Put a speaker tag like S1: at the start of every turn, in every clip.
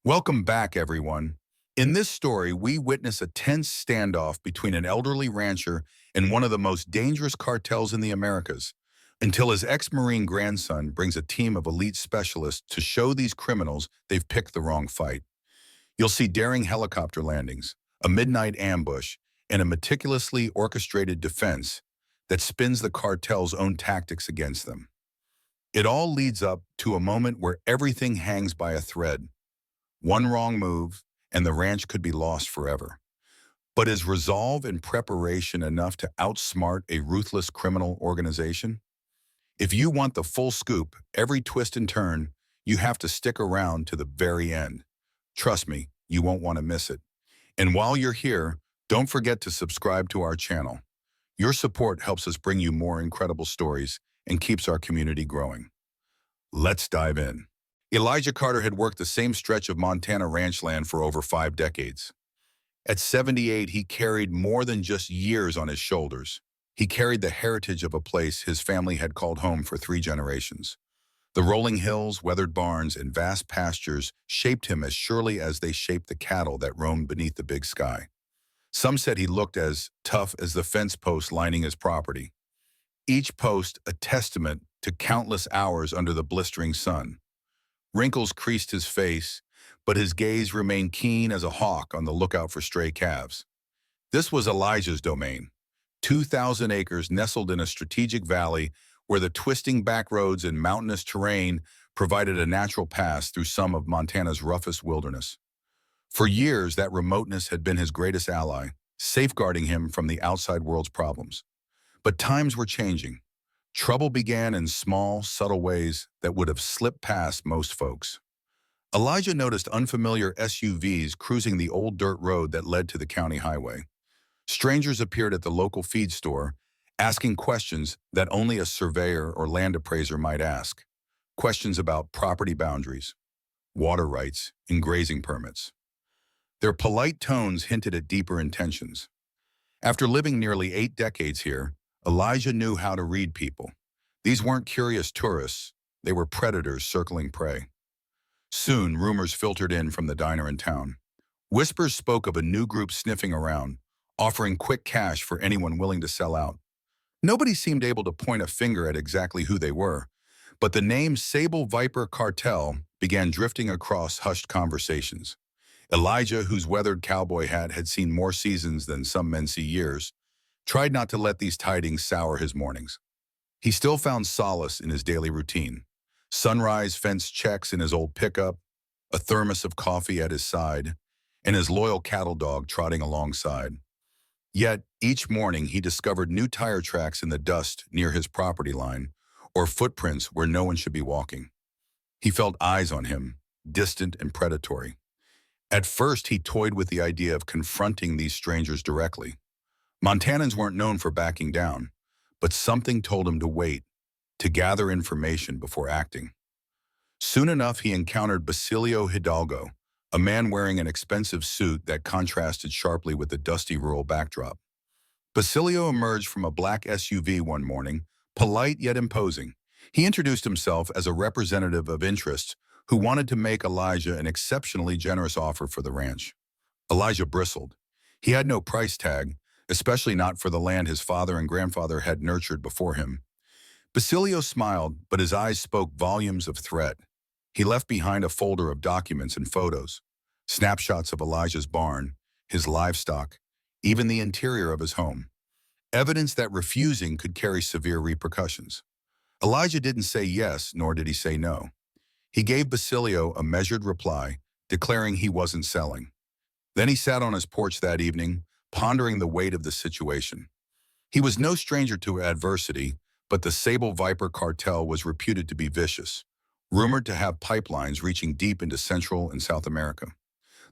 S1: Welcome back, everyone. In this story, we witness a tense standoff between an elderly rancher and one of the most dangerous cartels in the Americas, until his ex-Marine grandson brings a team of elite specialists to show these criminals they've picked the wrong fight. You'll see daring helicopter landings, a midnight ambush, and a meticulously orchestrated defense that spins the cartel's own tactics against them. It all leads up to a moment where everything hangs by a thread. One wrong move, and the ranch could be lost forever. But is resolve and preparation enough to outsmart a ruthless criminal organization? If you want the full scoop, every twist and turn, you have to stick around to the very end. Trust me, you won't want to miss it. And while you're here, don't forget to subscribe to our channel. Your support helps us bring you more incredible stories and keeps our community growing. Let's dive in. Elijah Carter had worked the same stretch of Montana ranch land for over 5 decades. At 78, he carried more than just years on his shoulders. He carried the heritage of a place his family had called home for 3 generations. The rolling hills, weathered barns, and vast pastures shaped him as surely as they shaped the cattle that roamed beneath the big sky. Some said he looked as tough as the fence posts lining his property, each post a testament to countless hours under the blistering sun. Wrinkles creased his face, but his gaze remained keen as a hawk on the lookout for stray calves. This was Elijah's domain, 2,000 acres nestled in a strategic valley where the twisting back roads and mountainous terrain provided a natural pass through some of Montana's roughest wilderness. For years, that remoteness had been his greatest ally, safeguarding him from the outside world's problems. But times were changing. Trouble began in small, subtle ways that would have slipped past most folks. Elijah noticed unfamiliar SUVs cruising the old dirt road that led to the county highway. Strangers appeared at the local feed store, asking questions that only a surveyor or land appraiser might ask. Questions about property boundaries, water rights, and grazing permits. Their polite tones hinted at deeper intentions. After living nearly 8 decades here, Elijah knew how to read people. These weren't curious tourists, they were predators circling prey. Soon, rumors filtered in from the diner in town. Whispers spoke of a new group sniffing around, offering quick cash for anyone willing to sell out. Nobody seemed able to point a finger at exactly who they were, but the name Sable Viper Cartel began drifting across hushed conversations. Elijah, whose weathered cowboy hat had seen more seasons than some men see years, tried not to let these tidings sour his mornings. He still found solace in his daily routine. Sunrise fence checks in his old pickup, a thermos of coffee at his side, and his loyal cattle dog trotting alongside. Yet, each morning he discovered new tire tracks in the dust near his property line, or footprints where no one should be walking. He felt eyes on him, distant and predatory. At first, he toyed with the idea of confronting these strangers directly. Montanans weren't known for backing down, but something told him to wait, to gather information before acting. Soon enough, he encountered Basilio Hidalgo, a man wearing an expensive suit that contrasted sharply with the dusty rural backdrop. Basilio emerged from a black SUV one morning, polite yet imposing. He introduced himself as a representative of interests who wanted to make Elijah an exceptionally generous offer for the ranch. Elijah bristled. He had no price tag, especially not for the land his father and grandfather had nurtured before him. Basilio smiled, but his eyes spoke volumes of threat. He left behind a folder of documents and photos, snapshots of Elijah's barn, his livestock, even the interior of his home. Evidence that refusing could carry severe repercussions. Elijah didn't say yes, nor did he say no. He gave Basilio a measured reply, declaring he wasn't selling. Then he sat on his porch that evening, pondering the weight of the situation. He was no stranger to adversity, but the Sable Viper Cartel was reputed to be vicious, rumored to have pipelines reaching deep into Central and South America.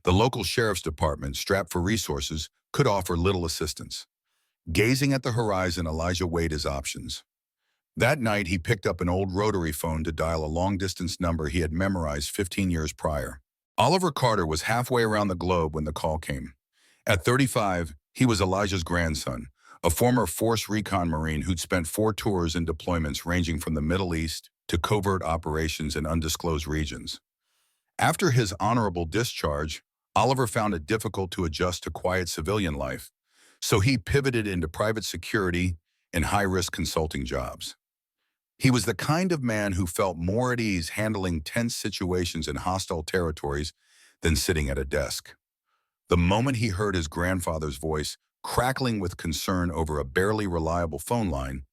S1: The local sheriff's department, strapped for resources, could offer little assistance. Gazing at the horizon, Elijah weighed his options. That night, he picked up an old rotary phone to dial a long-distance number he had memorized 15 years prior. Oliver Carter was halfway around the globe when the call came. At 35, he was Elijah's grandson, a former Force Recon Marine who'd spent 4 tours and deployments ranging from the Middle East to covert operations in undisclosed regions. After his honorable discharge, Oliver found it difficult to adjust to quiet civilian life, so he pivoted into private security and high-risk consulting jobs. He was the kind of man who felt more at ease handling tense situations in hostile territories than sitting at a desk. The moment he heard his grandfather's voice crackling with concern over a barely reliable phone line,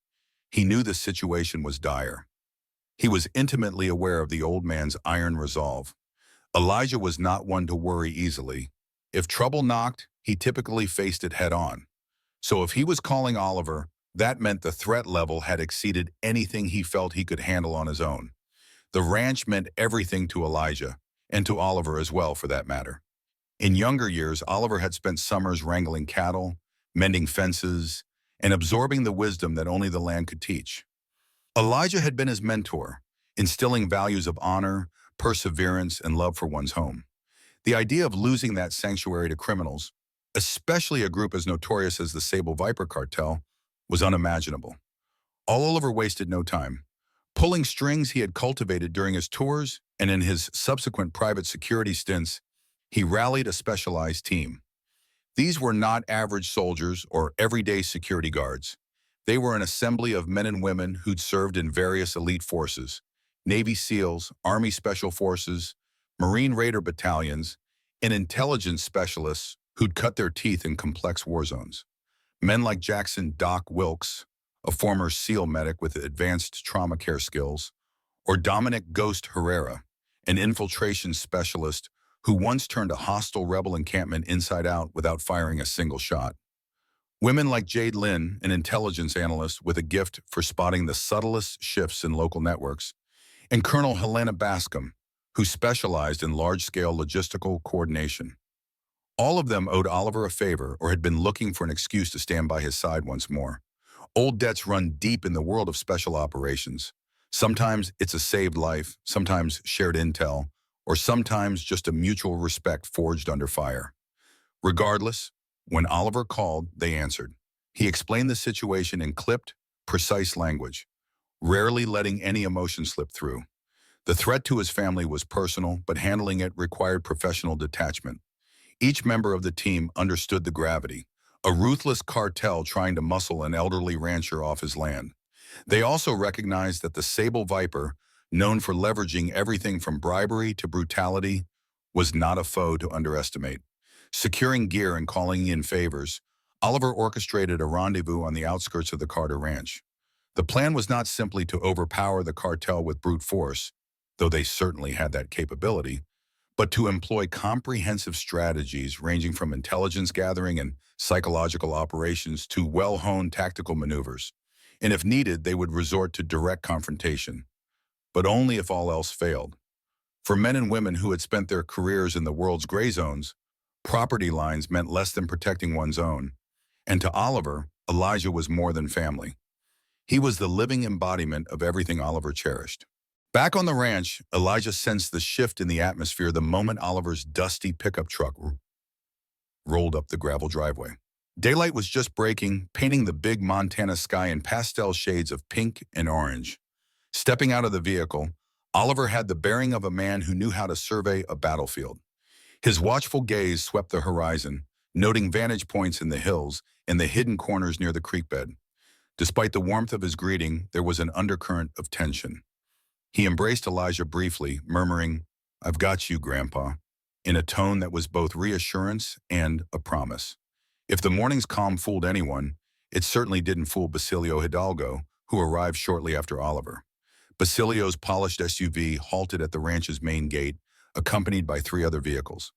S1: he knew the situation was dire. He was intimately aware of the old man's iron resolve. Elijah was not one to worry easily. If trouble knocked, he typically faced it head-on. So if he was calling Oliver, that meant the threat level had exceeded anything he felt he could handle on his own. The ranch meant everything to Elijah, and to Oliver as well, for that matter. In younger years, Oliver had spent summers wrangling cattle, mending fences, and absorbing the wisdom that only the land could teach. Elijah had been his mentor, instilling values of honor, perseverance, and love for one's home. The idea of losing that sanctuary to criminals, especially a group as notorious as the Sable Viper Cartel, was unimaginable. Oliver wasted no time. Pulling strings he had cultivated during his tours and in his subsequent private security stints, he rallied a specialized team. These were not average soldiers or everyday security guards. They were an assembly of men and women who'd served in various elite forces: Navy SEALs, Army Special Forces, Marine Raider battalions, and intelligence specialists who'd cut their teeth in complex war zones. Men like Jackson Doc Wilkes, a former SEAL medic with advanced trauma care skills, or Dominic Ghost Herrera, an infiltration specialist who once turned a hostile rebel encampment inside out without firing a single shot. Women like Jade Lynn, an intelligence analyst with a gift for spotting the subtlest shifts in local networks, and Colonel Helena Bascom, who specialized in large-scale logistical coordination. All of them owed Oliver a favor or had been looking for an excuse to stand by his side once more. Old debts run deep in the world of special operations. Sometimes it's a saved life, sometimes shared intel, or sometimes just a mutual respect forged under fire. Regardless, when Oliver called, they answered. He explained the situation in clipped, precise language, rarely letting any emotion slip through. The threat to his family was personal, but handling it required professional detachment. Each member of the team understood the gravity, a ruthless cartel trying to muscle an elderly rancher off his land. They also recognized that the Sable Viper, known for leveraging everything from bribery to brutality, was not a foe to underestimate. Securing gear and calling in favors, Oliver orchestrated a rendezvous on the outskirts of the Carter Ranch. The plan was not simply to overpower the cartel with brute force, though they certainly had that capability, but to employ comprehensive strategies ranging from intelligence gathering and psychological operations to well-honed tactical maneuvers. And if needed, they would resort to direct confrontation, but only if all else failed. For men and women who had spent their careers in the world's gray zones, property lines meant less than protecting one's own. And to Oliver, Elijah was more than family. He was the living embodiment of everything Oliver cherished. Back on the ranch, Elijah sensed the shift in the atmosphere the moment Oliver's dusty pickup truck rolled up the gravel driveway. Daylight was just breaking, painting the big Montana sky in pastel shades of pink and orange. Stepping out of the vehicle, Oliver had the bearing of a man who knew how to survey a battlefield. His watchful gaze swept the horizon, noting vantage points in the hills and the hidden corners near the creek bed. Despite the warmth of his greeting, there was an undercurrent of tension. He embraced Elijah briefly, murmuring, "I've got you, Grandpa," in a tone that was both reassurance and a promise. If the morning's calm fooled anyone, it certainly didn't fool Basilio Hidalgo, who arrived shortly after Oliver. Basilio's polished SUV halted at the ranch's main gate, accompanied by 3 other vehicles.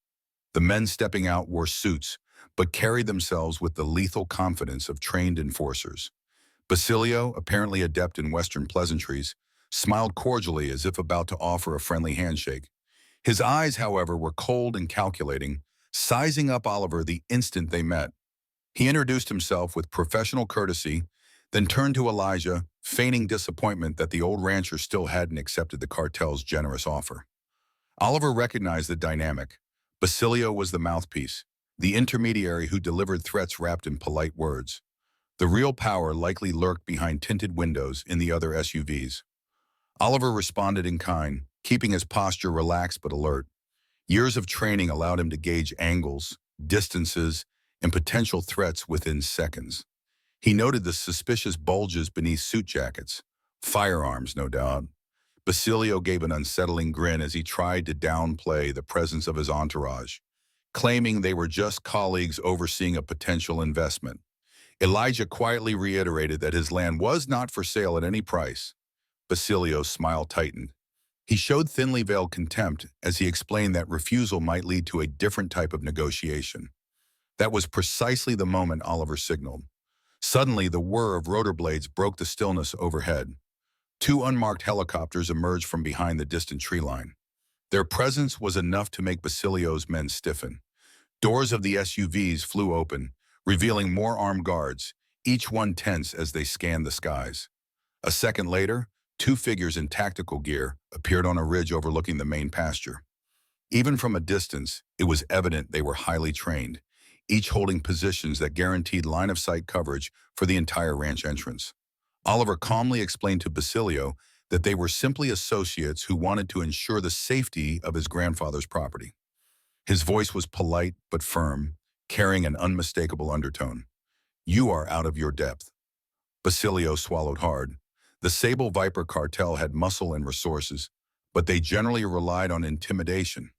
S1: The men stepping out wore suits, but carried themselves with the lethal confidence of trained enforcers. Basilio, apparently adept in Western pleasantries, smiled cordially as if about to offer a friendly handshake. His eyes, however, were cold and calculating, sizing up Oliver the instant they met. He introduced himself with professional courtesy, then turned to Elijah, feigning disappointment that the old rancher still hadn't accepted the cartel's generous offer. Oliver recognized the dynamic. Basilio was the mouthpiece, the intermediary who delivered threats wrapped in polite words. The real power likely lurked behind tinted windows in the other SUVs. Oliver responded in kind, keeping his posture relaxed but alert. Years of training allowed him to gauge angles, distances, and potential threats within seconds. He noted the suspicious bulges beneath suit jackets. Firearms, no doubt. Basilio gave an unsettling grin as he tried to downplay the presence of his entourage, claiming they were just colleagues overseeing a potential investment. Elijah quietly reiterated that his land was not for sale at any price. Basilio's smile tightened. He showed thinly veiled contempt as he explained that refusal might lead to a different type of negotiation. That was precisely the moment Oliver signaled. Suddenly, the whir of rotor blades broke the stillness overhead. Two unmarked helicopters emerged from behind the distant tree line. Their presence was enough to make Basilio's men stiffen. Doors of the SUVs flew open, revealing more armed guards, each one tense as they scanned the skies. A second later, two figures in tactical gear appeared on a ridge overlooking the main pasture. Even from a distance, it was evident they were highly trained, each holding positions that guaranteed line-of-sight coverage for the entire ranch entrance. Oliver calmly explained to Basilio that they were simply associates who wanted to ensure the safety of his grandfather's property. His voice was polite but firm, carrying an unmistakable undertone. "You are out of your depth." Basilio swallowed hard. The Sable Viper cartel had muscle and resources, but they generally relied on intimidation.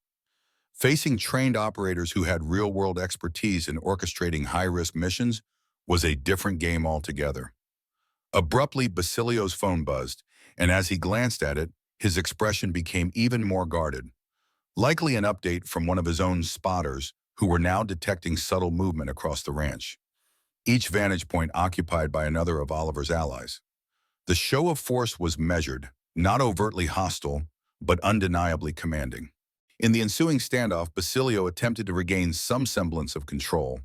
S1: Facing trained operators who had real-world expertise in orchestrating high-risk missions was a different game altogether. Abruptly, Basilio's phone buzzed, and as he glanced at it, his expression became even more guarded. Likely an update from one of his own spotters, who were now detecting subtle movement across the ranch, each vantage point occupied by another of Oliver's allies. The show of force was measured, not overtly hostile, but undeniably commanding. In the ensuing standoff, Basilio attempted to regain some semblance of control.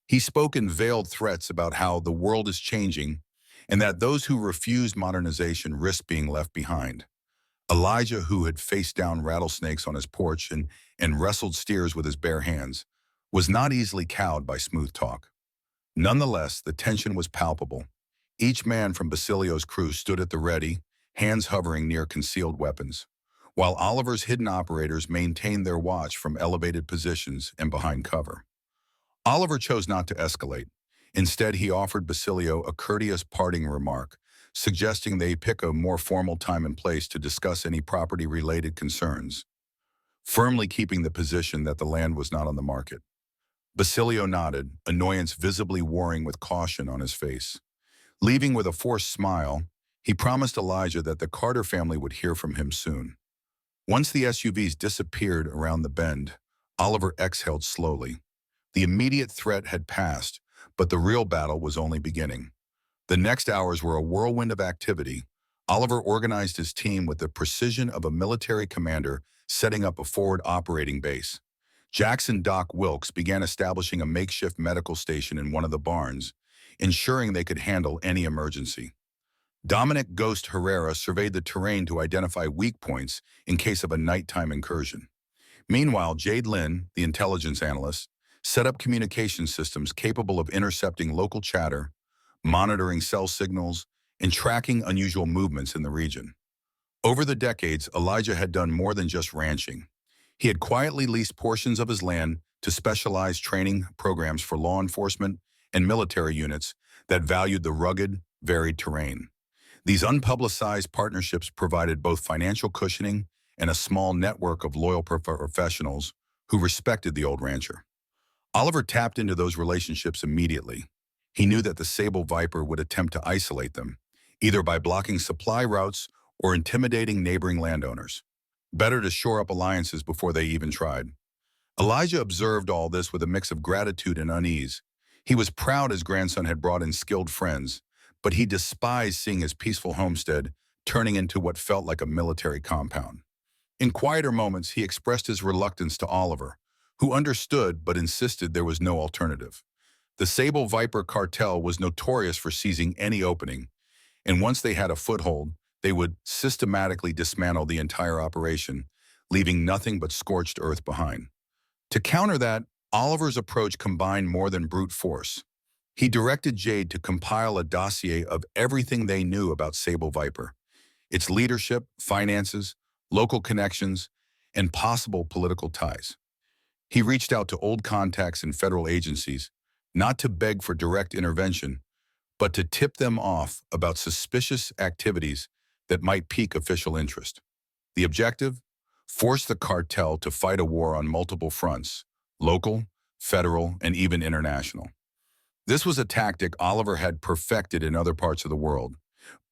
S1: He spoke in veiled threats about how the world is changing and that those who refused modernization risked being left behind. Elijah, who had faced down rattlesnakes on his porch and wrestled steers with his bare hands, was not easily cowed by smooth talk. Nonetheless, the tension was palpable. Each man from Basilio's crew stood at the ready, hands hovering near concealed weapons, while Oliver's hidden operators maintained their watch from elevated positions and behind cover. Oliver chose not to escalate. Instead, he offered Basilio a courteous parting remark, suggesting they pick a more formal time and place to discuss any property-related concerns, firmly keeping the position that the land was not on the market. Basilio nodded, annoyance visibly warring with caution on his face. Leaving with a forced smile, he promised Elijah that the Carter family would hear from him soon. Once the SUVs disappeared around the bend, Oliver exhaled slowly. The immediate threat had passed, but the real battle was only beginning. The next hours were a whirlwind of activity. Oliver organized his team with the precision of a military commander setting up a forward operating base. Jackson Doc Wilkes began establishing a makeshift medical station in one of the barns, ensuring they could handle any emergency. Dominic Ghost Herrera surveyed the terrain to identify weak points in case of a nighttime incursion. Meanwhile, Jade Lynn, the intelligence analyst, set up communication systems capable of intercepting local chatter, monitoring cell signals, and tracking unusual movements in the region. Over the decades, Elijah had done more than just ranching. He had quietly leased portions of his land to specialized training programs for law enforcement and military units that valued the rugged, varied terrain. These unpublicized partnerships provided both financial cushioning and a small network of loyal professionals who respected the old rancher. Oliver tapped into those relationships immediately. He knew that the Sable Viper would attempt to isolate them, either by blocking supply routes or intimidating neighboring landowners. Better to shore up alliances before they even tried. Elijah observed all this with a mix of gratitude and unease. He was proud his grandson had brought in skilled friends, but he despised seeing his peaceful homestead turning into what felt like a military compound. In quieter moments, he expressed his reluctance to Oliver, who understood but insisted there was no alternative. The Sable Viper cartel was notorious for seizing any opening, and once they had a foothold, they would systematically dismantle the entire operation, leaving nothing but scorched earth behind. To counter that, Oliver's approach combined more than brute force. He directed Jade to compile a dossier of everything they knew about Sable Viper, its leadership, finances, local connections, and possible political ties. He reached out to old contacts in federal agencies, not to beg for direct intervention, but to tip them off about suspicious activities that might pique official interest. The objective? Force the cartel to fight a war on multiple fronts, local, federal, and even international. This was a tactic Oliver had perfected in other parts of the world.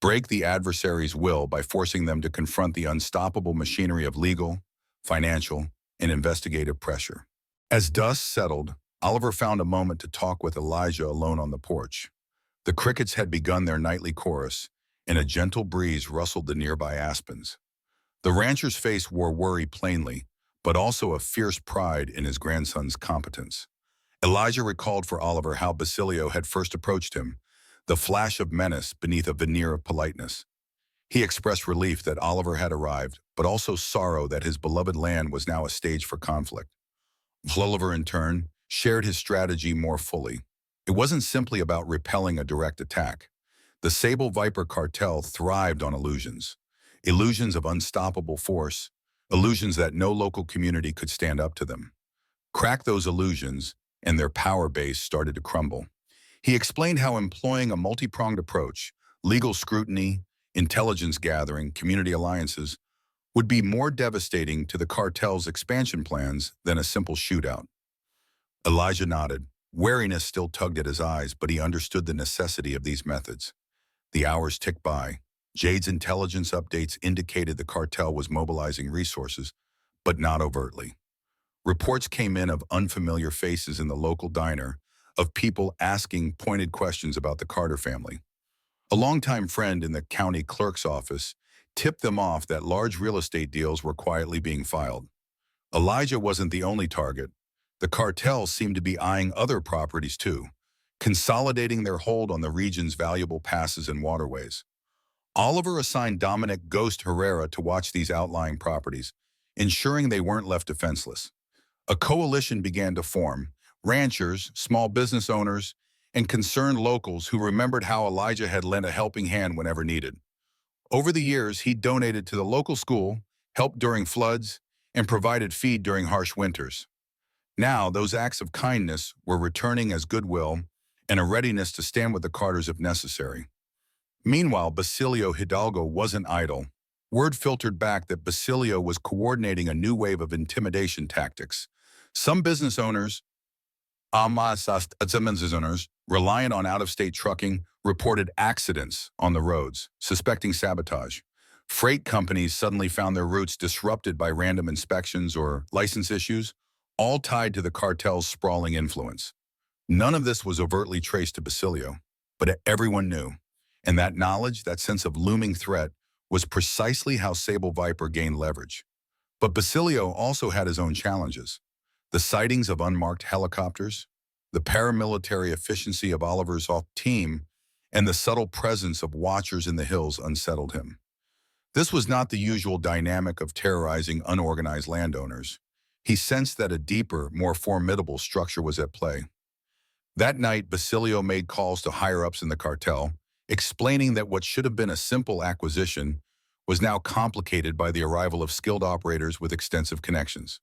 S1: Break the adversary's will by forcing them to confront the unstoppable machinery of legal, financial, and investigative pressure. As dust settled, Oliver found a moment to talk with Elijah alone on the porch. The crickets had begun their nightly chorus, and a gentle breeze rustled the nearby aspens. The rancher's face wore worry plainly, but also a fierce pride in his grandson's competence. Elijah recalled for Oliver how Basilio had first approached him, the flash of menace beneath a veneer of politeness. He expressed relief that Oliver had arrived, but also sorrow that his beloved land was now a stage for conflict. Oliver, in turn, shared his strategy more fully. It wasn't simply about repelling a direct attack. The Sable Viper cartel thrived on illusions. Illusions of unstoppable force, illusions that no local community could stand up to them. Crack those illusions, and their power base started to crumble. He explained how employing a multi-pronged approach, legal scrutiny, intelligence gathering, community alliances, would be more devastating to the cartel's expansion plans than a simple shootout. Elijah nodded. Wariness still tugged at his eyes, but he understood the necessity of these methods. The hours ticked by. Jade's intelligence updates indicated the cartel was mobilizing resources, but not overtly. Reports came in of unfamiliar faces in the local diner, of people asking pointed questions about the Carter family. A longtime friend in the county clerk's office tipped them off that large real estate deals were quietly being filed. Elijah wasn't the only target. The cartel seemed to be eyeing other properties too, consolidating their hold on the region's valuable passes and waterways. Oliver assigned Dominic Ghost Herrera to watch these outlying properties, ensuring they weren't left defenseless. A coalition began to form, ranchers, small business owners, and concerned locals who remembered how Elijah had lent a helping hand whenever needed. Over the years, he donated to the local school, helped during floods, and provided feed during harsh winters. Now, those acts of kindness were returning as goodwill and a readiness to stand with the Carters if necessary. Meanwhile, Basilio Hidalgo wasn't idle. Word filtered back that Basilio was coordinating a new wave of intimidation tactics. Some business owners, reliant on out-of-state trucking, reported accidents on the roads, suspecting sabotage. Freight companies suddenly found their routes disrupted by random inspections or license issues, all tied to the cartel's sprawling influence. None of this was overtly traced to Basilio, but everyone knew. And that knowledge, that sense of looming threat, was precisely how Sable Viper gained leverage. But Basilio also had his own challenges. The sightings of unmarked helicopters, the paramilitary efficiency of Oliver's team, and the subtle presence of watchers in the hills unsettled him. This was not the usual dynamic of terrorizing unorganized landowners. He sensed that a deeper, more formidable structure was at play. That night, Basilio made calls to higher-ups in the cartel, explaining that what should have been a simple acquisition was now complicated by the arrival of skilled operators with extensive connections.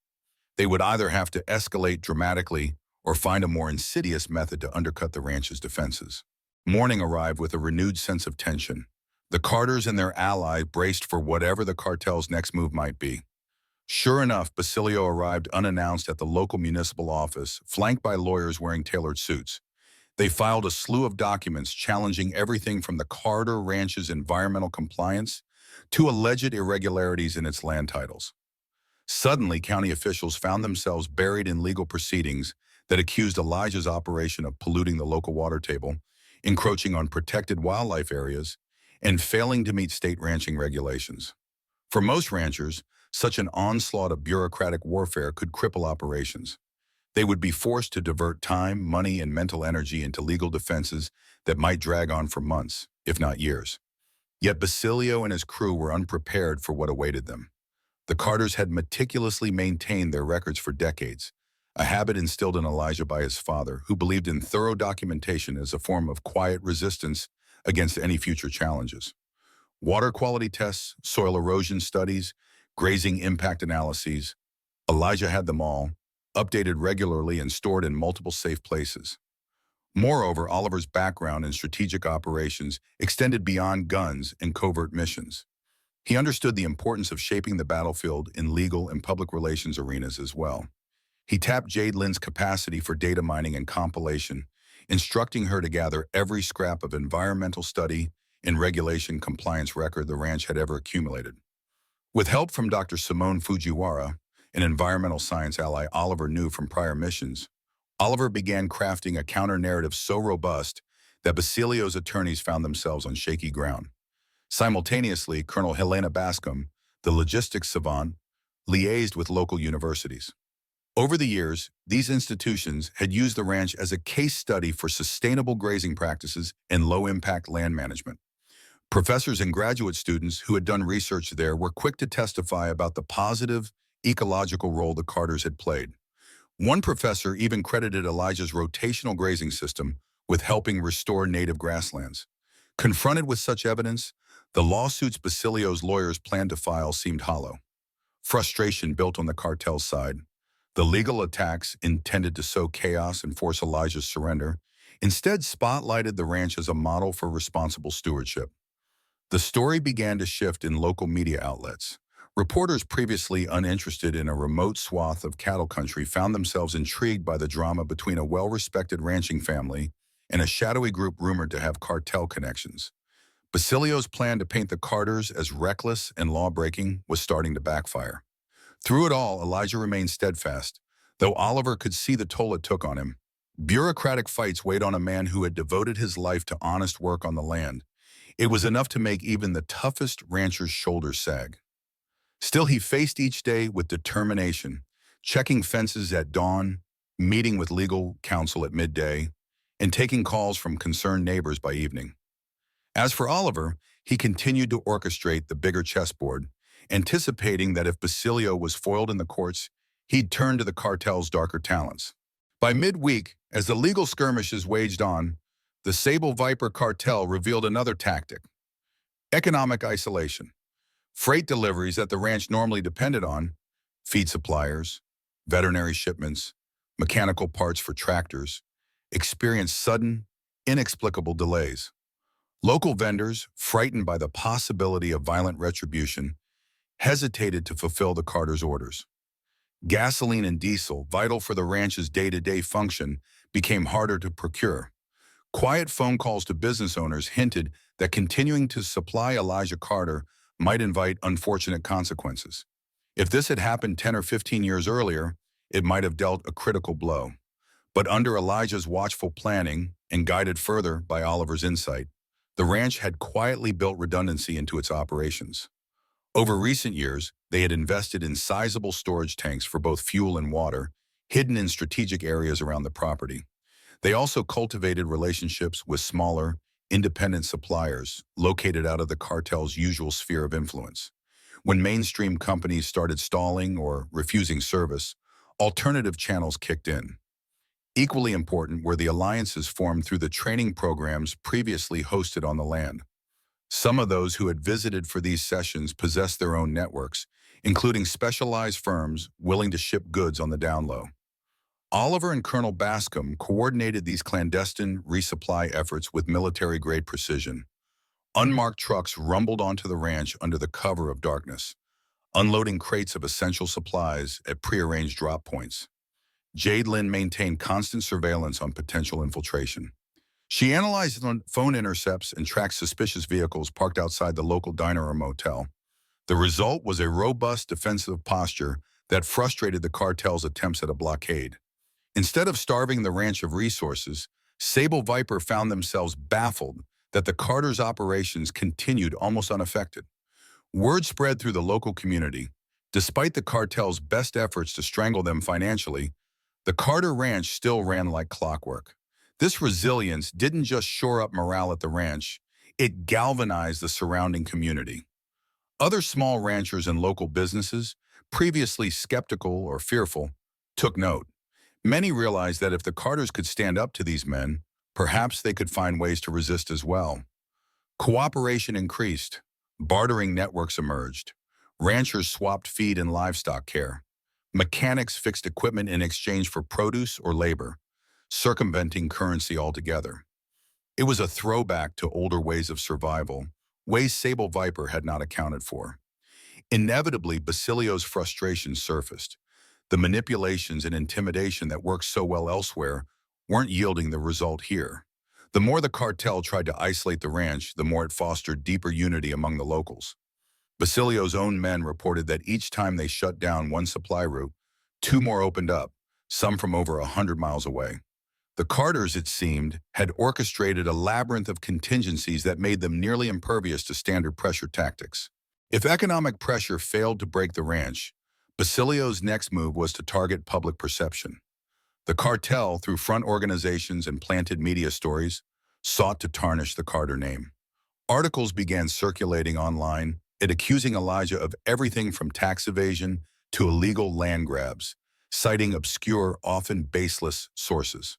S1: They would either have to escalate dramatically or find a more insidious method to undercut the ranch's defenses. Morning arrived with a renewed sense of tension. The Carters and their ally braced for whatever the cartel's next move might be. Sure enough, Basilio arrived unannounced at the local municipal office, flanked by lawyers wearing tailored suits. They filed a slew of documents challenging everything from the Carter Ranch's environmental compliance to alleged irregularities in its land titles. Suddenly, county officials found themselves buried in legal proceedings that accused Elijah's operation of polluting the local water table, encroaching on protected wildlife areas, and failing to meet state ranching regulations. For most ranchers, such an onslaught of bureaucratic warfare could cripple operations. They would be forced to divert time, money, and mental energy into legal defenses that might drag on for months, if not years. Yet Basilio and his crew were unprepared for what awaited them. The Carters had meticulously maintained their records for decades, a habit instilled in Elijah by his father, who believed in thorough documentation as a form of quiet resistance against any future challenges. Water quality tests, soil erosion studies, grazing impact analyses. Elijah had them all, updated regularly and stored in multiple safe places. Moreover, Oliver's background in strategic operations extended beyond guns and covert missions. He understood the importance of shaping the battlefield in legal and public relations arenas as well. He tapped Jade Lynn's capacity for data mining and compilation, instructing her to gather every scrap of environmental study and regulation compliance record the ranch had ever accumulated. With help from Dr. Simone Fujiwara, an environmental science ally Oliver knew from prior missions, Oliver began crafting a counter-narrative so robust that Basilio's attorneys found themselves on shaky ground. Simultaneously, Colonel Helena Bascom, the logistics savant, liaised with local universities. Over the years, these institutions had used the ranch as a case study for sustainable grazing practices and low-impact land management. Professors and graduate students who had done research there were quick to testify about the positive, ecological role the Carters had played. One professor even credited Elijah's rotational grazing system with helping restore native grasslands. Confronted with such evidence, the lawsuits Basilio's lawyers planned to file seemed hollow. Frustration built on the cartel's side. The legal attacks, intended to sow chaos and force Elijah's surrender, instead spotlighted the ranch as a model for responsible stewardship. The story began to shift in local media outlets. Reporters previously uninterested in a remote swath of cattle country found themselves intrigued by the drama between a well-respected ranching family and a shadowy group rumored to have cartel connections. Basilio's plan to paint the Carters as reckless and law-breaking was starting to backfire. Through it all, Elijah remained steadfast, though Oliver could see the toll it took on him. Bureaucratic fights weighed on a man who had devoted his life to honest work on the land. It was enough to make even the toughest rancher's shoulders sag. Still, he faced each day with determination, checking fences at dawn, meeting with legal counsel at midday, and taking calls from concerned neighbors by evening. As for Oliver, he continued to orchestrate the bigger chessboard, anticipating that if Basilio was foiled in the courts, he'd turn to the cartel's darker talents. By midweek, as the legal skirmishes waged on, the Sable Viper cartel revealed another tactic: economic isolation. Freight deliveries that the ranch normally depended on, feed suppliers, veterinary shipments, mechanical parts for tractors, experienced sudden, inexplicable delays. Local vendors, frightened by the possibility of violent retribution, hesitated to fulfill the Carters' orders. Gasoline and diesel, vital for the ranch's day-to-day function, became harder to procure. Quiet phone calls to business owners hinted that continuing to supply Elijah Carter might invite unfortunate consequences. If this had happened 10 or 15 years earlier, it might have dealt a critical blow. But under Elijah's watchful planning, and guided further by Oliver's insight, the ranch had quietly built redundancy into its operations. Over recent years, they had invested in sizable storage tanks for both fuel and water, hidden in strategic areas around the property. They also cultivated relationships with smaller, independent suppliers located out of the cartel's usual sphere of influence. When mainstream companies started stalling or refusing service, alternative channels kicked in. Equally important were the alliances formed through the training programs previously hosted on the land. Some of those who had visited for these sessions possessed their own networks, including specialized firms willing to ship goods on the down low. Oliver and Colonel Bascom coordinated these clandestine resupply efforts with military-grade precision. Unmarked trucks rumbled onto the ranch under the cover of darkness, unloading crates of essential supplies at prearranged drop points. Jade Lynn maintained constant surveillance on potential infiltration. She analyzed phone intercepts and tracked suspicious vehicles parked outside the local diner or motel. The result was a robust defensive posture that frustrated the cartel's attempts at a blockade. Instead of starving the ranch of resources, Sable Viper found themselves baffled that the Carters' operations continued almost unaffected. Word spread through the local community. Despite the cartel's best efforts to strangle them financially, the Carter Ranch still ran like clockwork. This resilience didn't just shore up morale at the ranch, it galvanized the surrounding community. Other small ranchers and local businesses, previously skeptical or fearful, took note. Many realized that if the Carters could stand up to these men, perhaps they could find ways to resist as well. Cooperation increased. Bartering networks emerged. Ranchers swapped feed and livestock care. Mechanics fixed equipment in exchange for produce or labor, circumventing currency altogether. It was a throwback to older ways of survival, ways Sable Viper had not accounted for. Inevitably, Basilio's frustration surfaced. The manipulations and intimidation that worked so well elsewhere weren't yielding the result here. The more the cartel tried to isolate the ranch, the more it fostered deeper unity among the locals. Basilio's own men reported that each time they shut down one supply route, two more opened up, some from over 100 miles away. The Carters, it seemed, had orchestrated a labyrinth of contingencies that made them nearly impervious to standard pressure tactics. If economic pressure failed to break the ranch, Basilio's next move was to target public perception. The cartel, through front organizations and planted media stories, sought to tarnish the Carter name. Articles began circulating online, accusing Elijah of everything from tax evasion to illegal land grabs, citing obscure, often baseless sources.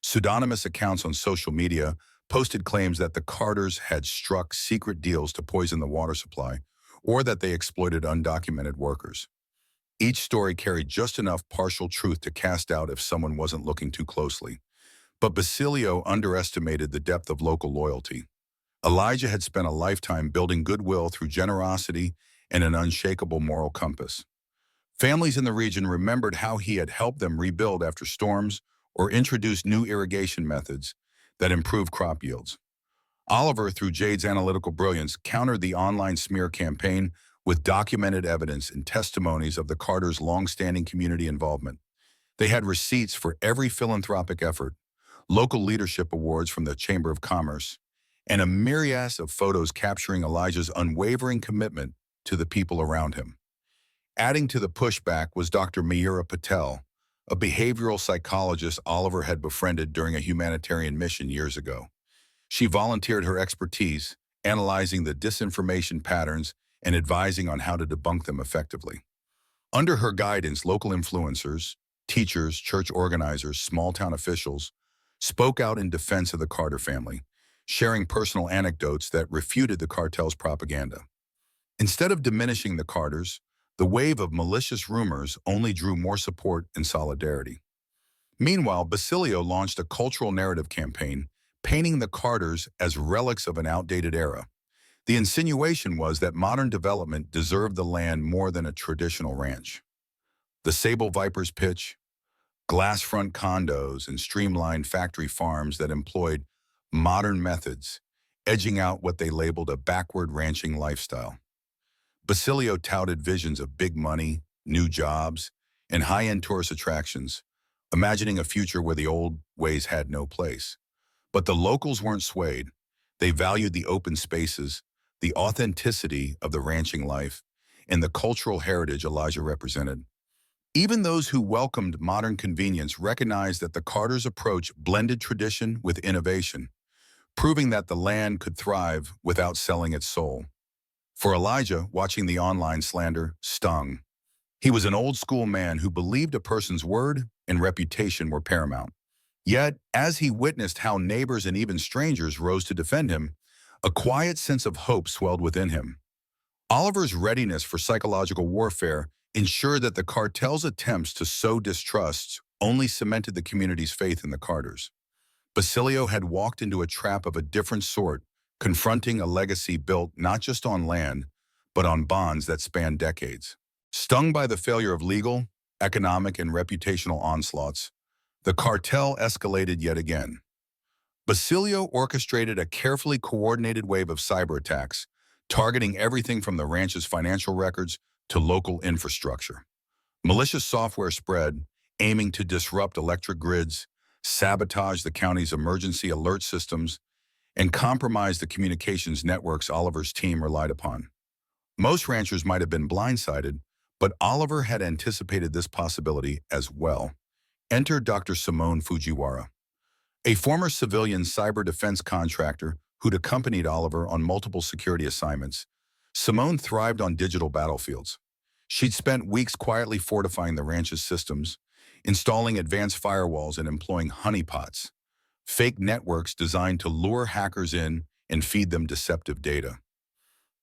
S1: Pseudonymous accounts on social media posted claims that the Carters had struck secret deals to poison the water supply, or that they exploited undocumented workers. Each story carried just enough partial truth to cast doubt if someone wasn't looking too closely. But Basilio underestimated the depth of local loyalty. Elijah had spent a lifetime building goodwill through generosity and an unshakable moral compass. Families in the region remembered how he had helped them rebuild after storms or introduced new irrigation methods that improved crop yields. Oliver, through Jade's analytical brilliance, countered the online smear campaign with documented evidence and testimonies of the Carters' long-standing community involvement. They had receipts for every philanthropic effort, local leadership awards from the Chamber of Commerce, and a myriad of photos capturing Elijah's unwavering commitment to the people around him. Adding to the pushback was Dr. Mayura Patel, a behavioral psychologist Oliver had befriended during a humanitarian mission years ago. She volunteered her expertise, analyzing the disinformation patterns and advising on how to debunk them effectively. Under her guidance, local influencers, teachers, church organizers, small-town officials spoke out in defense of the Carter family, sharing personal anecdotes that refuted the cartel's propaganda. Instead of diminishing the Carters, the wave of malicious rumors only drew more support and solidarity. Meanwhile, Basilio launched a cultural narrative campaign, painting the Carters as relics of an outdated era. The insinuation was that modern development deserved the land more than a traditional ranch. The Sable Viper's pitch: glass-front condos and streamlined factory farms that employed modern methods, edging out what they labeled a backward ranching lifestyle. Basilio touted visions of big money, new jobs, and high-end tourist attractions, imagining a future where the old ways had no place. But the locals weren't swayed. They valued the open spaces, the authenticity of the ranching life, and the cultural heritage Elijah represented. Even those who welcomed modern convenience recognized that the Carters' approach blended tradition with innovation, proving that the land could thrive without selling its soul. For Elijah, watching the online slander stung. He was an old-school man who believed a person's word and reputation were paramount. Yet, as he witnessed how neighbors and even strangers rose to defend him, a quiet sense of hope swelled within him. Oliver's readiness for psychological warfare ensured that the cartel's attempts to sow distrust only cemented the community's faith in the Carters. Basilio had walked into a trap of a different sort, confronting a legacy built not just on land, but on bonds that spanned decades. Stung by the failure of legal, economic, and reputational onslaughts, the cartel escalated yet again. Basilio orchestrated a carefully coordinated wave of cyber attacks, targeting everything from the ranch's financial records to local infrastructure. Malicious software spread, aiming to disrupt electric grids, sabotage the county's emergency alert systems, and compromise the communications networks Oliver's team relied upon. Most ranchers might have been blindsided, but Oliver had anticipated this possibility as well. Enter Dr. Simone Fujiwara, a former civilian cyber defense contractor who'd accompanied Oliver on multiple security assignments. Simone thrived on digital battlefields. She'd spent weeks quietly fortifying the ranch's systems, installing advanced firewalls and employing honeypots, fake networks designed to lure hackers in and feed them deceptive data.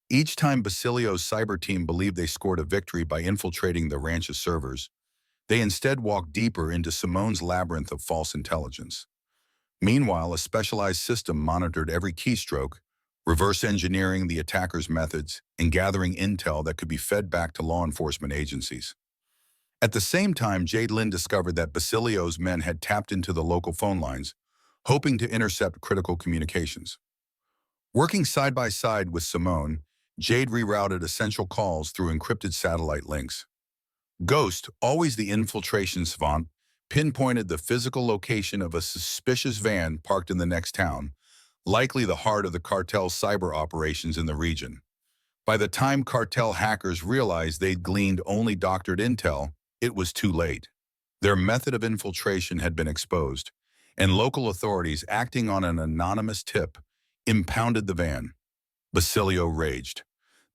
S1: Each time Basilio's cyber team believed they scored a victory by infiltrating the ranch's servers, they instead walked deeper into Simone's labyrinth of false intelligence. Meanwhile, a specialized system monitored every keystroke, reverse engineering the attacker's methods and gathering intel that could be fed back to law enforcement agencies. At the same time, Jade Lynn discovered that Basilio's men had tapped into the local phone lines, hoping to intercept critical communications. Working side by side with Simone, Jade rerouted essential calls through encrypted satellite links. Ghost, always the infiltration savant, pinpointed the physical location of a suspicious van parked in the next town, likely the heart of the cartel's cyber operations in the region. By the time cartel hackers realized they'd gleaned only doctored intel, it was too late. Their method of infiltration had been exposed, and local authorities, acting on an anonymous tip, impounded the van. Basilio raged.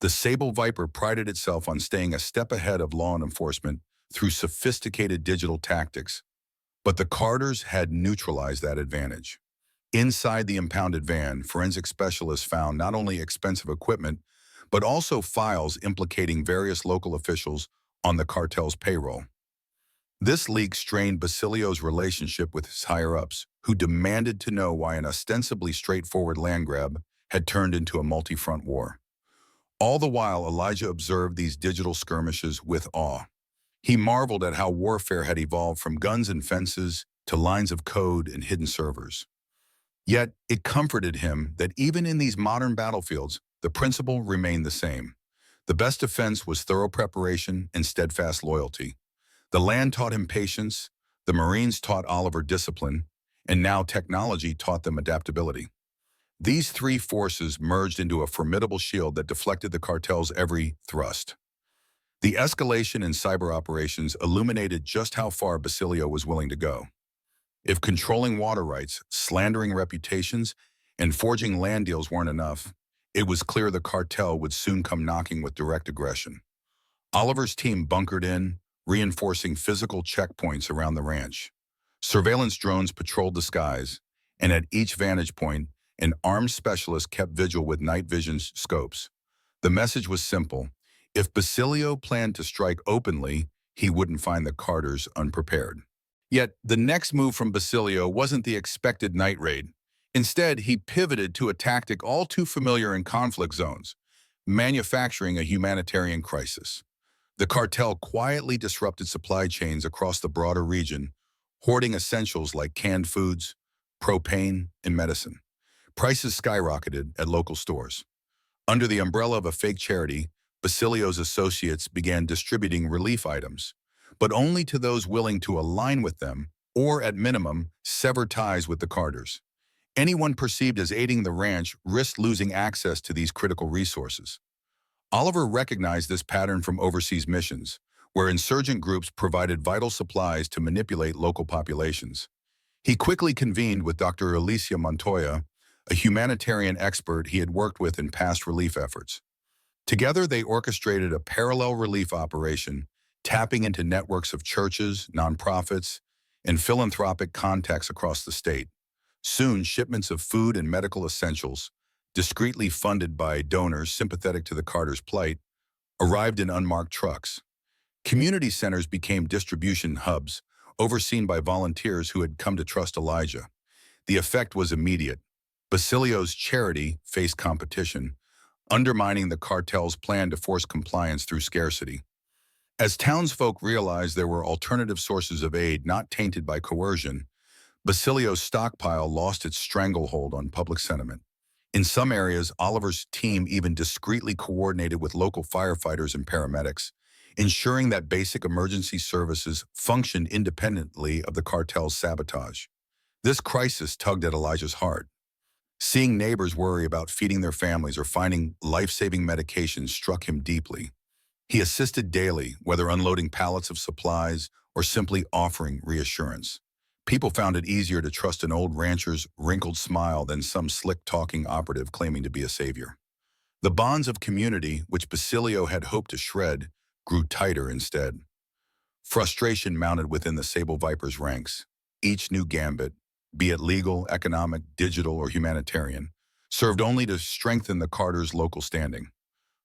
S1: The Sable Viper prided itself on staying a step ahead of law enforcement through sophisticated digital tactics. But the Carters had neutralized that advantage. Inside the impounded van, forensic specialists found not only expensive equipment, but also files implicating various local officials on the cartel's payroll. This leak strained Basilio's relationship with his higher-ups, who demanded to know why an ostensibly straightforward land grab had turned into a multi-front war. All the while, Elijah observed these digital skirmishes with awe. He marveled at how warfare had evolved from guns and fences to lines of code and hidden servers. Yet, it comforted him that even in these modern battlefields, the principle remained the same. The best defense was thorough preparation and steadfast loyalty. The land taught him patience, the Marines taught Oliver discipline, and now technology taught them adaptability. These three forces merged into a formidable shield that deflected the cartel's every thrust. The escalation in cyber operations illuminated just how far Basilio was willing to go. If controlling water rights, slandering reputations, and forging land deals weren't enough, it was clear the cartel would soon come knocking with direct aggression. Oliver's team bunkered in, reinforcing physical checkpoints around the ranch. Surveillance drones patrolled the skies, and at each vantage point, an armed specialist kept vigil with night vision scopes. The message was simple. If Basilio planned to strike openly, he wouldn't find the Carters unprepared. Yet, the next move from Basilio wasn't the expected night raid. Instead, he pivoted to a tactic all too familiar in conflict zones, manufacturing a humanitarian crisis. The cartel quietly disrupted supply chains across the broader region, hoarding essentials like canned foods, propane, and medicine. Prices skyrocketed at local stores. Under the umbrella of a fake charity, Basilio's associates began distributing relief items, but only to those willing to align with them or, at minimum, sever ties with the Carters. Anyone perceived as aiding the ranch risked losing access to these critical resources. Oliver recognized this pattern from overseas missions, where insurgent groups provided vital supplies to manipulate local populations. He quickly convened with Dr. Alicia Montoya, a humanitarian expert he had worked with in past relief efforts. Together, they orchestrated a parallel relief operation, tapping into networks of churches, nonprofits, and philanthropic contacts across the state. Soon, shipments of food and medical essentials, discreetly funded by donors sympathetic to the Carters' plight, arrived in unmarked trucks. Community centers became distribution hubs, overseen by volunteers who had come to trust Elijah. The effect was immediate. Basilio's charity faced competition, undermining the cartel's plan to force compliance through scarcity. As townsfolk realized there were alternative sources of aid not tainted by coercion, Basilio's stockpile lost its stranglehold on public sentiment. In some areas, Oliver's team even discreetly coordinated with local firefighters and paramedics, ensuring that basic emergency services functioned independently of the cartel's sabotage. This crisis tugged at Elijah's heart. Seeing neighbors worry about feeding their families or finding life-saving medications struck him deeply. He assisted daily, whether unloading pallets of supplies or simply offering reassurance. People found it easier to trust an old rancher's wrinkled smile than some slick-talking operative claiming to be a savior. The bonds of community, which Basilio had hoped to shred, grew tighter instead. Frustration mounted within the Sable Viper's ranks. Each new gambit, be it legal, economic, digital, or humanitarian, served only to strengthen the Carters' local standing.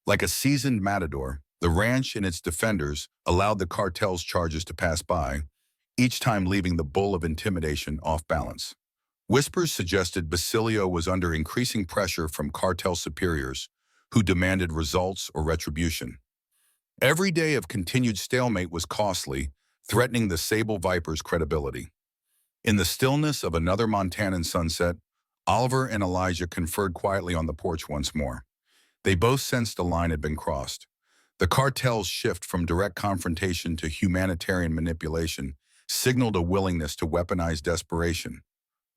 S1: Like a seasoned matador, the ranch and its defenders allowed the cartel's charges to pass by, each time leaving the bull of intimidation off balance. Whispers suggested Basilio was under increasing pressure from cartel superiors who demanded results or retribution. Every day of continued stalemate was costly, threatening the Sable Viper's credibility. In the stillness of another Montanan sunset, Oliver and Elijah conferred quietly on the porch once more. They both sensed a line had been crossed. The cartel's shift from direct confrontation to humanitarian manipulation signaled a willingness to weaponize desperation.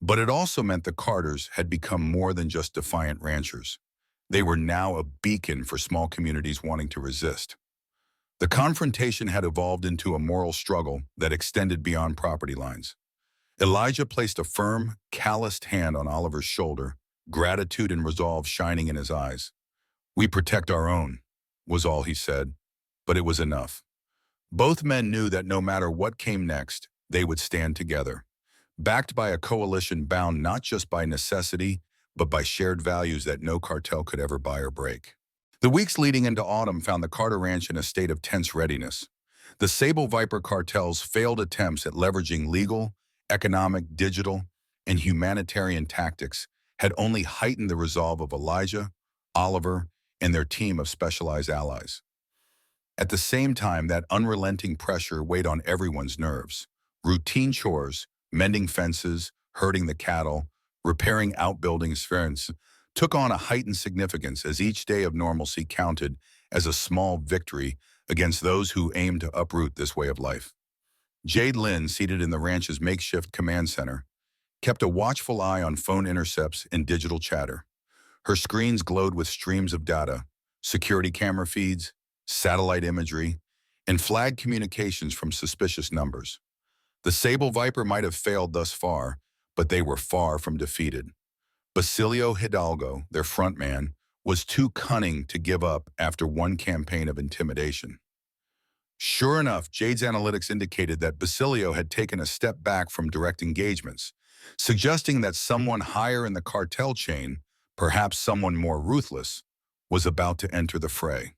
S1: But it also meant the Carters had become more than just defiant ranchers. They were now a beacon for small communities wanting to resist. The confrontation had evolved into a moral struggle that extended beyond property lines. Elijah placed a firm, calloused hand on Oliver's shoulder, gratitude and resolve shining in his eyes. "We protect our own," was all he said, but it was enough. Both men knew that no matter what came next, they would stand together, backed by a coalition bound not just by necessity, but by shared values that no cartel could ever buy or break. The weeks leading into autumn found the Carter Ranch in a state of tense readiness. The Sable Viper cartel's failed attempts at leveraging legal, economic, digital, and humanitarian tactics had only heightened the resolve of Elijah, Oliver, and their team of specialized allies. At the same time, that unrelenting pressure weighed on everyone's nerves. Routine chores, mending fences, herding the cattle, repairing outbuildings, took on a heightened significance as each day of normalcy counted as a small victory against those who aimed to uproot this way of life. Jade Lynn, seated in the ranch's makeshift command center, kept a watchful eye on phone intercepts and digital chatter. Her screens glowed with streams of data, security camera feeds, satellite imagery, and flagged communications from suspicious numbers. The Sable Viper might have failed thus far, but they were far from defeated. Basilio Hidalgo, their frontman, was too cunning to give up after one campaign of intimidation. Sure enough, Jade's analytics indicated that Basilio had taken a step back from direct engagements, suggesting that someone higher in the cartel chain, perhaps someone more ruthless, was about to enter the fray.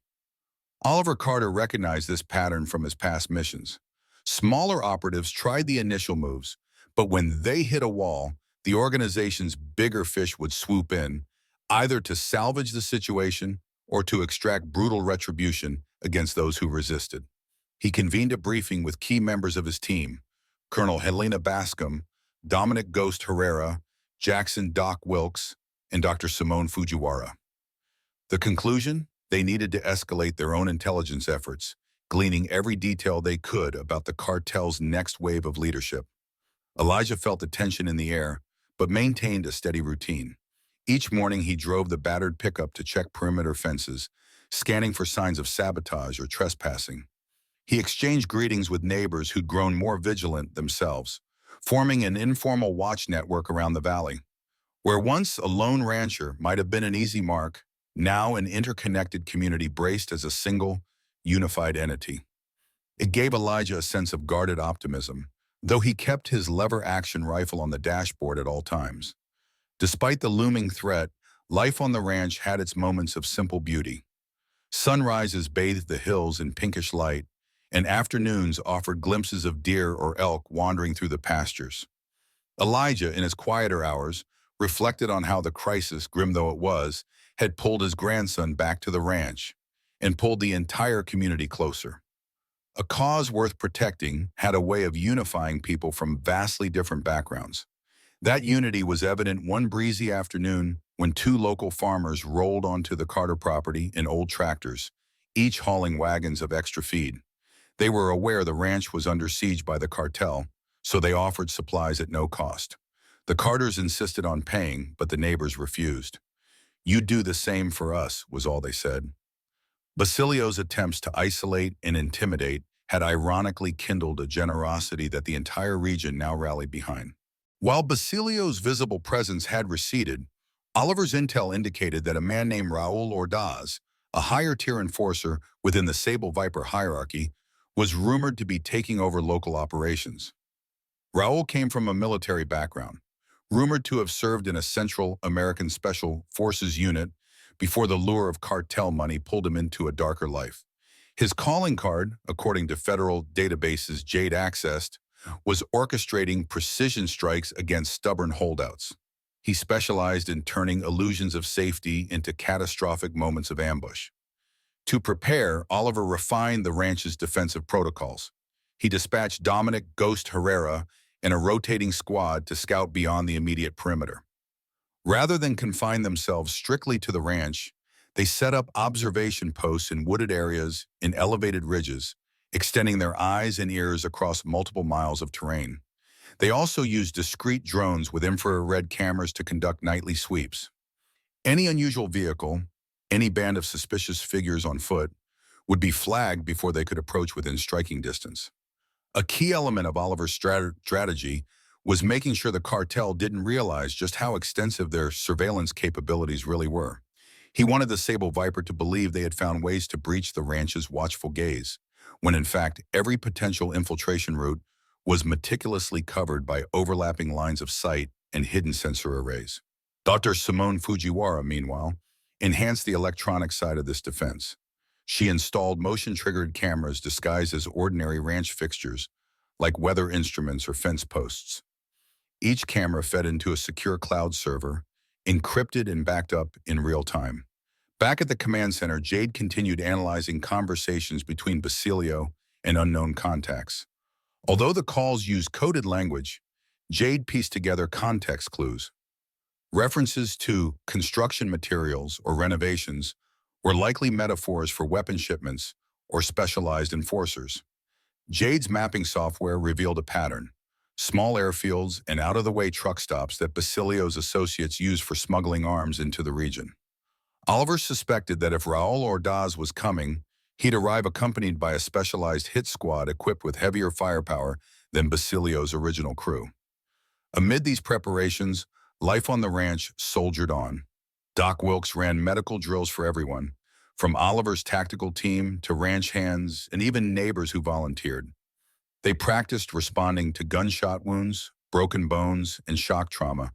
S1: Oliver Carter recognized this pattern from his past missions. Smaller operatives tried the initial moves, but when they hit a wall, the organization's bigger fish would swoop in, either to salvage the situation or to extract brutal retribution against those who resisted. He convened a briefing with key members of his team, Colonel Helena Bascom, Dominic Ghost Herrera, Jackson Doc Wilkes, and Dr. Simone Fujiwara. The conclusion? They needed to escalate their own intelligence efforts, gleaning every detail they could about the cartel's next wave of leadership. Elijah felt the tension in the air, but maintained a steady routine. Each morning he drove the battered pickup to check perimeter fences, scanning for signs of sabotage or trespassing. He exchanged greetings with neighbors who'd grown more vigilant themselves, forming an informal watch network around the valley. Where once a lone rancher might have been an easy mark, now an interconnected community braced as a single, unified entity. It gave Elijah a sense of guarded optimism, though he kept his lever-action rifle on the dashboard at all times. Despite the looming threat, life on the ranch had its moments of simple beauty. Sunrises bathed the hills in pinkish light, and afternoons offered glimpses of deer or elk wandering through the pastures. Elijah, in his quieter hours, reflected on how the crisis, grim though it was, had pulled his grandson back to the ranch and pulled the entire community closer. A cause worth protecting had a way of unifying people from vastly different backgrounds. That unity was evident one breezy afternoon when two local farmers rolled onto the Carter property in old tractors, each hauling wagons of extra feed. They were aware the ranch was under siege by the cartel, so they offered supplies at no cost. The Carters insisted on paying, but the neighbors refused. "You do the same for us," was all they said. Basilio's attempts to isolate and intimidate had ironically kindled a generosity that the entire region now rallied behind. While Basilio's visible presence had receded, Oliver's intel indicated that a man named Raul Ordaz, a higher-tier enforcer within the Sable Viper hierarchy, was rumored to be taking over local operations. Raul came from a military background, rumored to have served in a Central American Special Forces unit, before the lure of cartel money pulled him into a darker life. His calling card, according to federal databases Jade accessed, was orchestrating precision strikes against stubborn holdouts. He specialized in turning illusions of safety into catastrophic moments of ambush. To prepare, Oliver refined the ranch's defensive protocols. He dispatched Dominic Ghost Herrera and a rotating squad to scout beyond the immediate perimeter. Rather than confine themselves strictly to the ranch, they set up observation posts in wooded areas in elevated ridges, extending their eyes and ears across multiple miles of terrain. They also used discreet drones with infrared cameras to conduct nightly sweeps. Any unusual vehicle, any band of suspicious figures on foot, would be flagged before they could approach within striking distance. A key element of Oliver's strategy was making sure the cartel didn't realize just how extensive their surveillance capabilities really were. He wanted the Sable Viper to believe they had found ways to breach the ranch's watchful gaze, when in fact every potential infiltration route was meticulously covered by overlapping lines of sight and hidden sensor arrays. Dr. Simone Fujiwara, meanwhile, enhanced the electronic side of this defense. She installed motion-triggered cameras disguised as ordinary ranch fixtures, like weather instruments or fence posts. Each camera fed into a secure cloud server, encrypted and backed up in real time. Back at the command center, Jade continued analyzing conversations between Basilio and unknown contacts. Although the calls used coded language, Jade pieced together context clues. References to construction materials or renovations were likely metaphors for weapon shipments or specialized enforcers. Jade's mapping software revealed a pattern: small airfields and out-of-the-way truck stops that Basilio's associates used for smuggling arms into the region. Oliver suspected that if Raul Ordaz was coming, he'd arrive accompanied by a specialized hit squad equipped with heavier firepower than Basilio's original crew. Amid these preparations, life on the ranch soldiered on. Doc Wilkes ran medical drills for everyone, from Oliver's tactical team to ranch hands and even neighbors who volunteered. They practiced responding to gunshot wounds, broken bones, and shock trauma,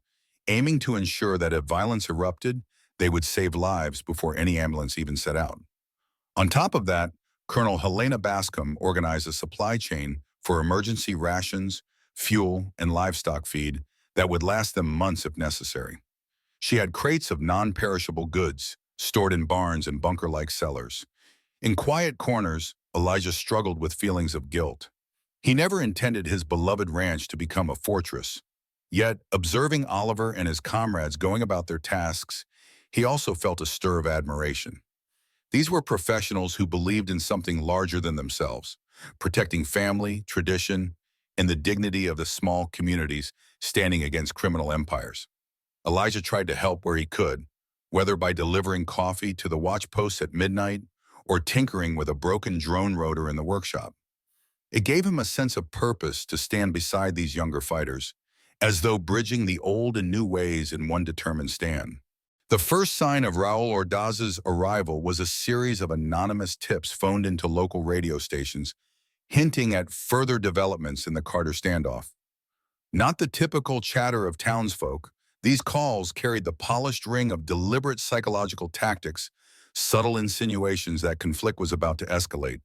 S1: aiming to ensure that if violence erupted, they would save lives before any ambulance even set out. On top of that, Colonel Helena Bascom organized a supply chain for emergency rations, fuel, and livestock feed that would last them months if necessary. She had crates of non-perishable goods stored in barns and bunker-like cellars. In quiet corners, Elijah struggled with feelings of guilt. He never intended his beloved ranch to become a fortress. Yet, observing Oliver and his comrades going about their tasks, he also felt a stir of admiration. These were professionals who believed in something larger than themselves, protecting family, tradition, and the dignity of the small communities standing against criminal empires. Elijah tried to help where he could, whether by delivering coffee to the watch posts at midnight or tinkering with a broken drone rotor in the workshop. It gave him a sense of purpose to stand beside these younger fighters, as though bridging the old and new ways in one determined stand. The first sign of Raul Ordaz's arrival was a series of anonymous tips phoned into local radio stations, hinting at further developments in the Carter standoff. Not the typical chatter of townsfolk, these calls carried the polished ring of deliberate psychological tactics, subtle insinuations that conflict was about to escalate.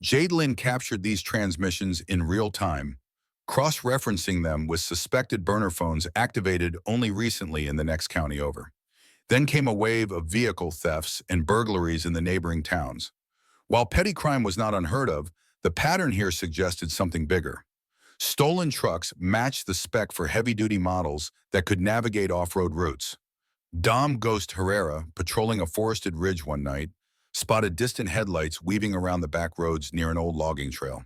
S1: Jade Lynn captured these transmissions in real time, cross-referencing them with suspected burner phones activated only recently in the next county over. Then came a wave of vehicle thefts and burglaries in the neighboring towns. While petty crime was not unheard of, the pattern here suggested something bigger. Stolen trucks matched the spec for heavy-duty models that could navigate off-road routes. Dom Ghost Herrera, patrolling a forested ridge one night, spotted distant headlights weaving around the back roads near an old logging trail.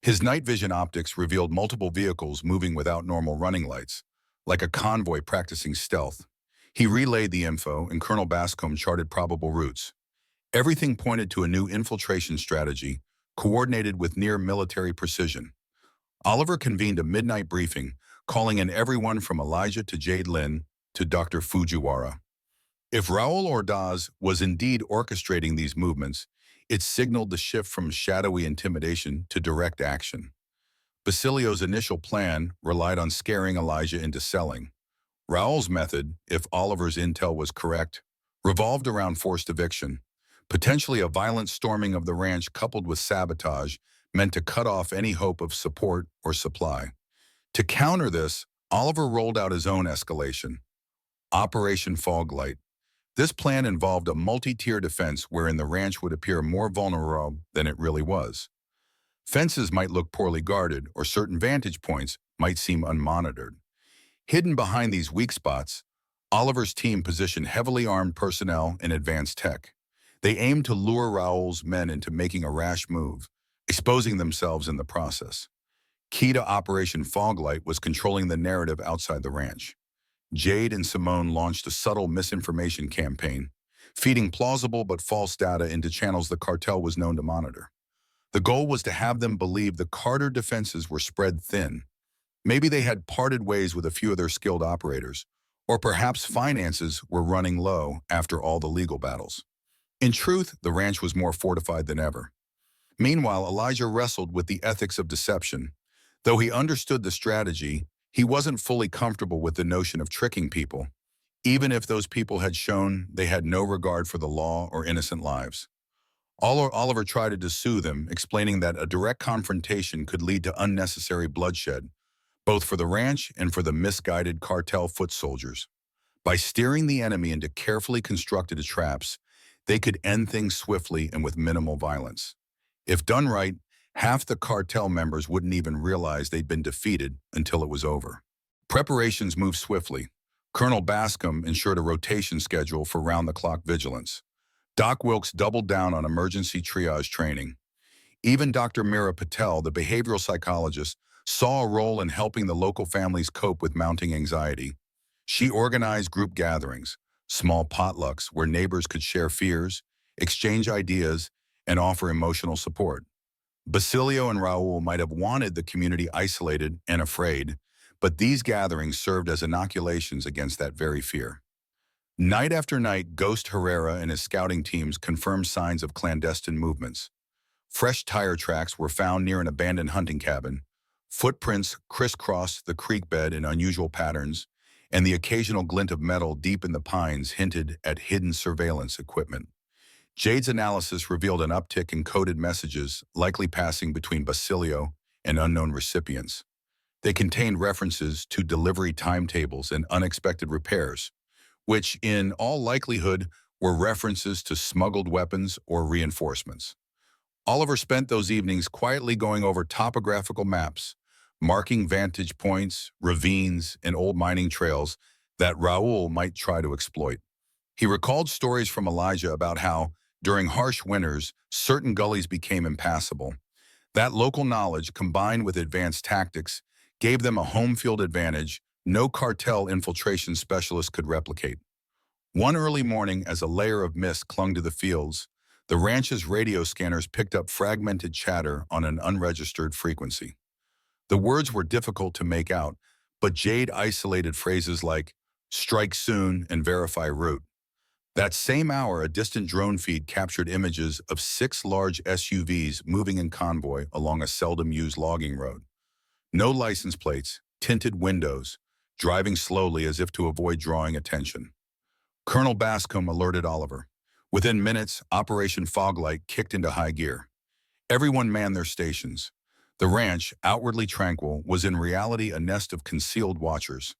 S1: His night vision optics revealed multiple vehicles moving without normal running lights, like a convoy practicing stealth. He relayed the info, and Colonel Bascom charted probable routes. Everything pointed to a new infiltration strategy, coordinated with near-military precision. Oliver convened a midnight briefing, calling in everyone from Elijah to Jade Lynn to Dr. Fujiwara. If Raul Ordaz was indeed orchestrating these movements, it signaled the shift from shadowy intimidation to direct action. Basilio's initial plan relied on scaring Elijah into selling. Raul's method, if Oliver's intel was correct, revolved around forced eviction. Potentially a violent storming of the ranch coupled with sabotage meant to cut off any hope of support or supply. To counter this, Oliver rolled out his own escalation, Operation Foglight. This plan involved a multi-tier defense wherein the ranch would appear more vulnerable than it really was. Fences might look poorly guarded, or certain vantage points might seem unmonitored. Hidden behind these weak spots, Oliver's team positioned heavily armed personnel and advanced tech. They aimed to lure Raoul's men into making a rash move, exposing themselves in the process. Key to Operation Foglight was controlling the narrative outside the ranch. Jade and Simone launched a subtle misinformation campaign, feeding plausible but false data into channels the cartel was known to monitor. The goal was to have them believe the Carter defenses were spread thin. Maybe they had parted ways with a few of their skilled operators, or perhaps finances were running low after all the legal battles. In truth, the ranch was more fortified than ever. Meanwhile, Elijah wrestled with the ethics of deception. Though he understood the strategy, he wasn't fully comfortable with the notion of tricking people, even if those people had shown they had no regard for the law or innocent lives. Oliver tried to soothe him, explaining that a direct confrontation could lead to unnecessary bloodshed, both for the ranch and for the misguided cartel foot soldiers. By steering the enemy into carefully constructed traps, they could end things swiftly and with minimal violence. If done right, half the cartel members wouldn't even realize they'd been defeated until it was over. Preparations moved swiftly. Colonel Bascom ensured a rotation schedule for round-the-clock vigilance. Doc Wilkes doubled down on emergency triage training. Even Dr. Mira Patel, the behavioral psychologist, saw a role in helping the local families cope with mounting anxiety. She organized group gatherings, small potlucks where neighbors could share fears, exchange ideas, and offer emotional support. Basilio and Raul might have wanted the community isolated and afraid, but these gatherings served as inoculations against that very fear. Night after night, Ghost Herrera and his scouting teams confirmed signs of clandestine movements. Fresh tire tracks were found near an abandoned hunting cabin. Footprints crisscrossed the creek bed in unusual patterns, and the occasional glint of metal deep in the pines hinted at hidden surveillance equipment. Jade's analysis revealed an uptick in coded messages, likely passing between Basilio and unknown recipients. They contained references to delivery timetables and unexpected repairs, which in all likelihood were references to smuggled weapons or reinforcements. Oliver spent those evenings quietly going over topographical maps, marking vantage points, ravines, and old mining trails that Raul might try to exploit. He recalled stories from Elijah about how, during harsh winters, certain gullies became impassable. That local knowledge, combined with advanced tactics, gave them a home field advantage no cartel infiltration specialist could replicate. One early morning, as a layer of mist clung to the fields, the ranch's radio scanners picked up fragmented chatter on an unregistered frequency. The words were difficult to make out, but Jade isolated phrases like, "strike soon" and "verify route." That same hour, a distant drone feed captured images of 6 large SUVs moving in convoy along a seldom-used logging road. No license plates, tinted windows, driving slowly as if to avoid drawing attention. Colonel Bascom alerted Oliver. Within minutes, Operation Foglight kicked into high gear. Everyone manned their stations. The ranch, outwardly tranquil, was in reality a nest of concealed watchers.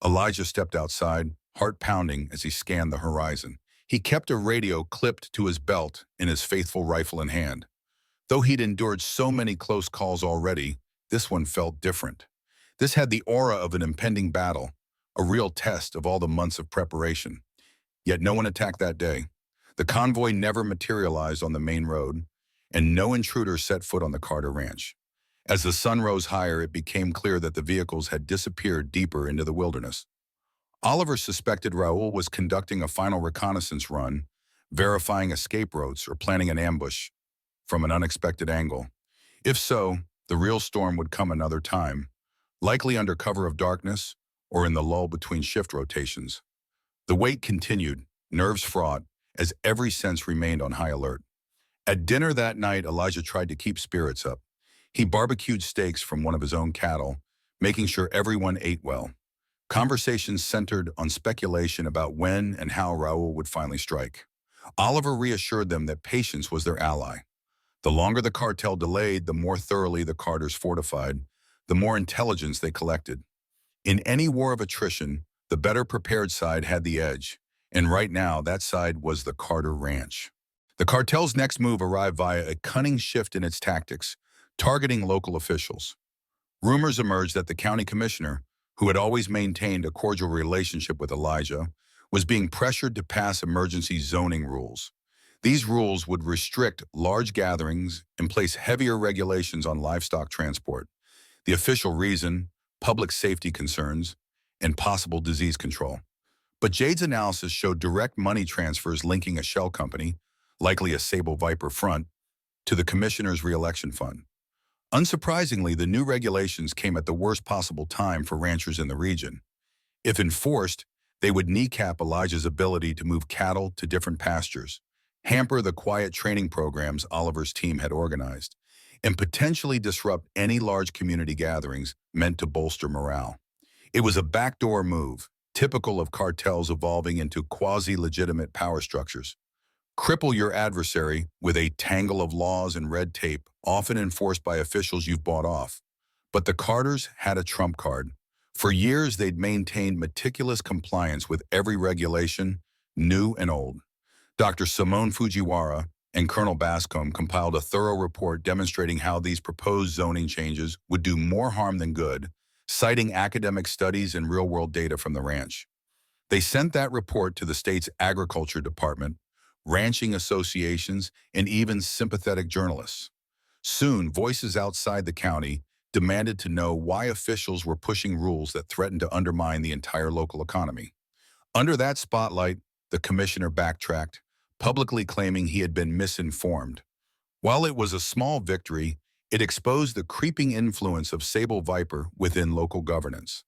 S1: Elijah stepped outside, heart pounding as he scanned the horizon. He kept a radio clipped to his belt and his faithful rifle in hand. Though he'd endured so many close calls already, this one felt different. This had the aura of an impending battle, a real test of all the months of preparation. Yet no one attacked that day. The convoy never materialized on the main road, and no intruder set foot on the Carter ranch. As the sun rose higher, it became clear that the vehicles had disappeared deeper into the wilderness. Oliver suspected Raul was conducting a final reconnaissance run, verifying escape routes or planning an ambush from an unexpected angle. If so, the real storm would come another time, likely under cover of darkness or in the lull between shift rotations. The wait continued, nerves fraught, as every sense remained on high alert. At dinner that night, Elijah tried to keep spirits up. He barbecued steaks from one of his own cattle, making sure everyone ate well. Conversations centered on speculation about when and how Raul would finally strike. Oliver reassured them that patience was their ally. The longer the cartel delayed, the more thoroughly the Carters fortified, the more intelligence they collected. In any war of attrition, the better prepared side had the edge, and right now that side was the Carter Ranch. The cartel's next move arrived via a cunning shift in its tactics, targeting local officials. Rumors emerged that the county commissioner, who had always maintained a cordial relationship with Elijah, was being pressured to pass emergency zoning rules. These rules would restrict large gatherings and place heavier regulations on livestock transport. The official reason: public safety concerns and possible disease control. But Jade's analysis showed direct money transfers linking a shell company, likely a Sable Viper front, to the commissioner's re-election fund. Unsurprisingly, the new regulations came at the worst possible time for ranchers in the region. If enforced, they would kneecap Elijah's ability to move cattle to different pastures, hamper the quiet training programs Oliver's team had organized, and potentially disrupt any large community gatherings meant to bolster morale. It was a backdoor move, typical of cartels evolving into quasi-legitimate power structures. Cripple your adversary with a tangle of laws and red tape, often enforced by officials you've bought off. But the Carters had a trump card. For years, they'd maintained meticulous compliance with every regulation, new and old. Dr. Simone Fujiwara and Colonel Bascom compiled a thorough report demonstrating how these proposed zoning changes would do more harm than good, citing academic studies and real-world data from the ranch. They sent that report to the state's agriculture department, ranching associations, and even sympathetic journalists. Soon, voices outside the county demanded to know why officials were pushing rules that threatened to undermine the entire local economy. Under that spotlight, the commissioner backtracked, publicly claiming he had been misinformed. While it was a small victory, it exposed the creeping influence of Sable Viper within local governance.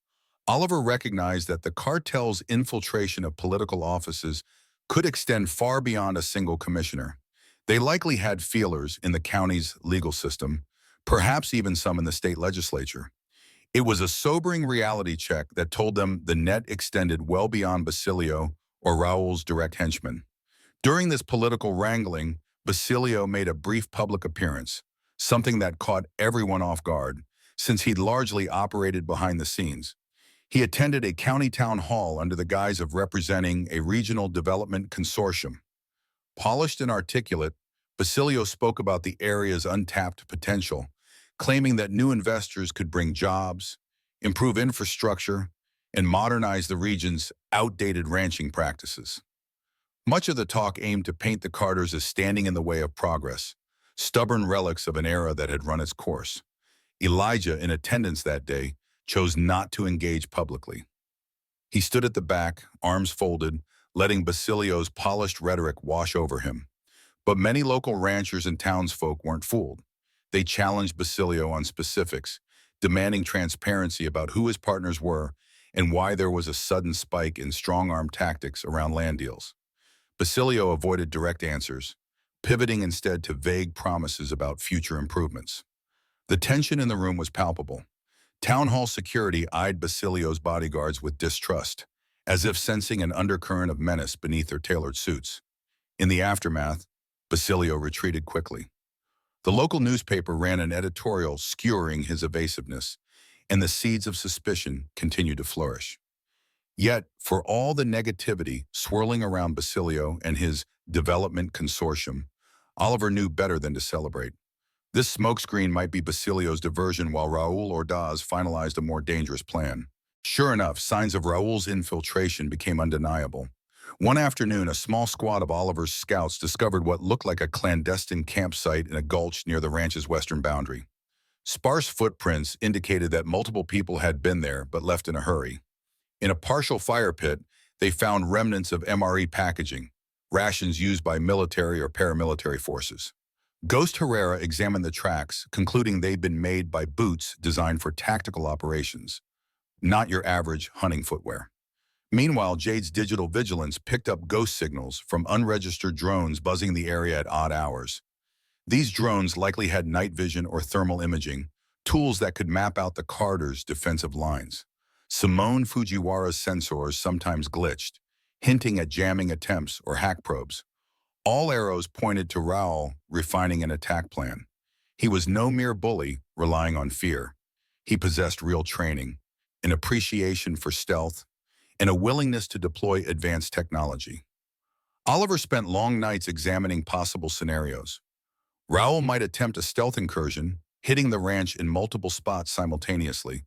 S1: Oliver recognized that the cartel's infiltration of political offices could extend far beyond a single commissioner. They likely had feelers in the county's legal system, perhaps even some in the state legislature. It was a sobering reality check that told them the net extended well beyond Basilio or Raul's direct henchmen. During this political wrangling, Basilio made a brief public appearance, something that caught everyone off guard, since he'd largely operated behind the scenes. He attended a county town hall under the guise of representing a regional development consortium. Polished and articulate, Basilio spoke about the area's untapped potential, claiming that new investors could bring jobs, improve infrastructure, and modernize the region's outdated ranching practices. Much of the talk aimed to paint the Carters as standing in the way of progress, stubborn relics of an era that had run its course. Elijah, in attendance that day, chose not to engage publicly. He stood at the back, arms folded, letting Basilio's polished rhetoric wash over him. But many local ranchers and townsfolk weren't fooled. They challenged Basilio on specifics, demanding transparency about who his partners were and why there was a sudden spike in strong-arm tactics around land deals. Basilio avoided direct answers, pivoting instead to vague promises about future improvements. The tension in the room was palpable. Town hall security eyed Basilio's bodyguards with distrust, as if sensing an undercurrent of menace beneath their tailored suits. In the aftermath, Basilio retreated quickly. The local newspaper ran an editorial skewering his evasiveness, and the seeds of suspicion continued to flourish. Yet, for all the negativity swirling around Basilio and his development consortium, Oliver knew better than to celebrate. This smokescreen might be Basilio's diversion while Raul Ordaz finalized a more dangerous plan. Sure enough, signs of Raul's infiltration became undeniable. One afternoon, a small squad of Oliver's scouts discovered what looked like a clandestine campsite in a gulch near the ranch's western boundary. Sparse footprints indicated that multiple people had been there but left in a hurry. In a partial fire pit, they found remnants of MRE packaging, rations used by military or paramilitary forces. Ghost Herrera examined the tracks, concluding they'd been made by boots designed for tactical operations, not your average hunting footwear. Meanwhile, Jade's digital vigilance picked up ghost signals from unregistered drones buzzing the area at odd hours. These drones likely had night vision or thermal imaging, tools that could map out the Carters' defensive lines. Simone Fujiwara's sensors sometimes glitched, hinting at jamming attempts or hack probes. All arrows pointed to Raoul refining an attack plan. He was no mere bully relying on fear. He possessed real training, an appreciation for stealth, and a willingness to deploy advanced technology. Oliver spent long nights examining possible scenarios. Raoul might attempt a stealth incursion, hitting the ranch in multiple spots simultaneously,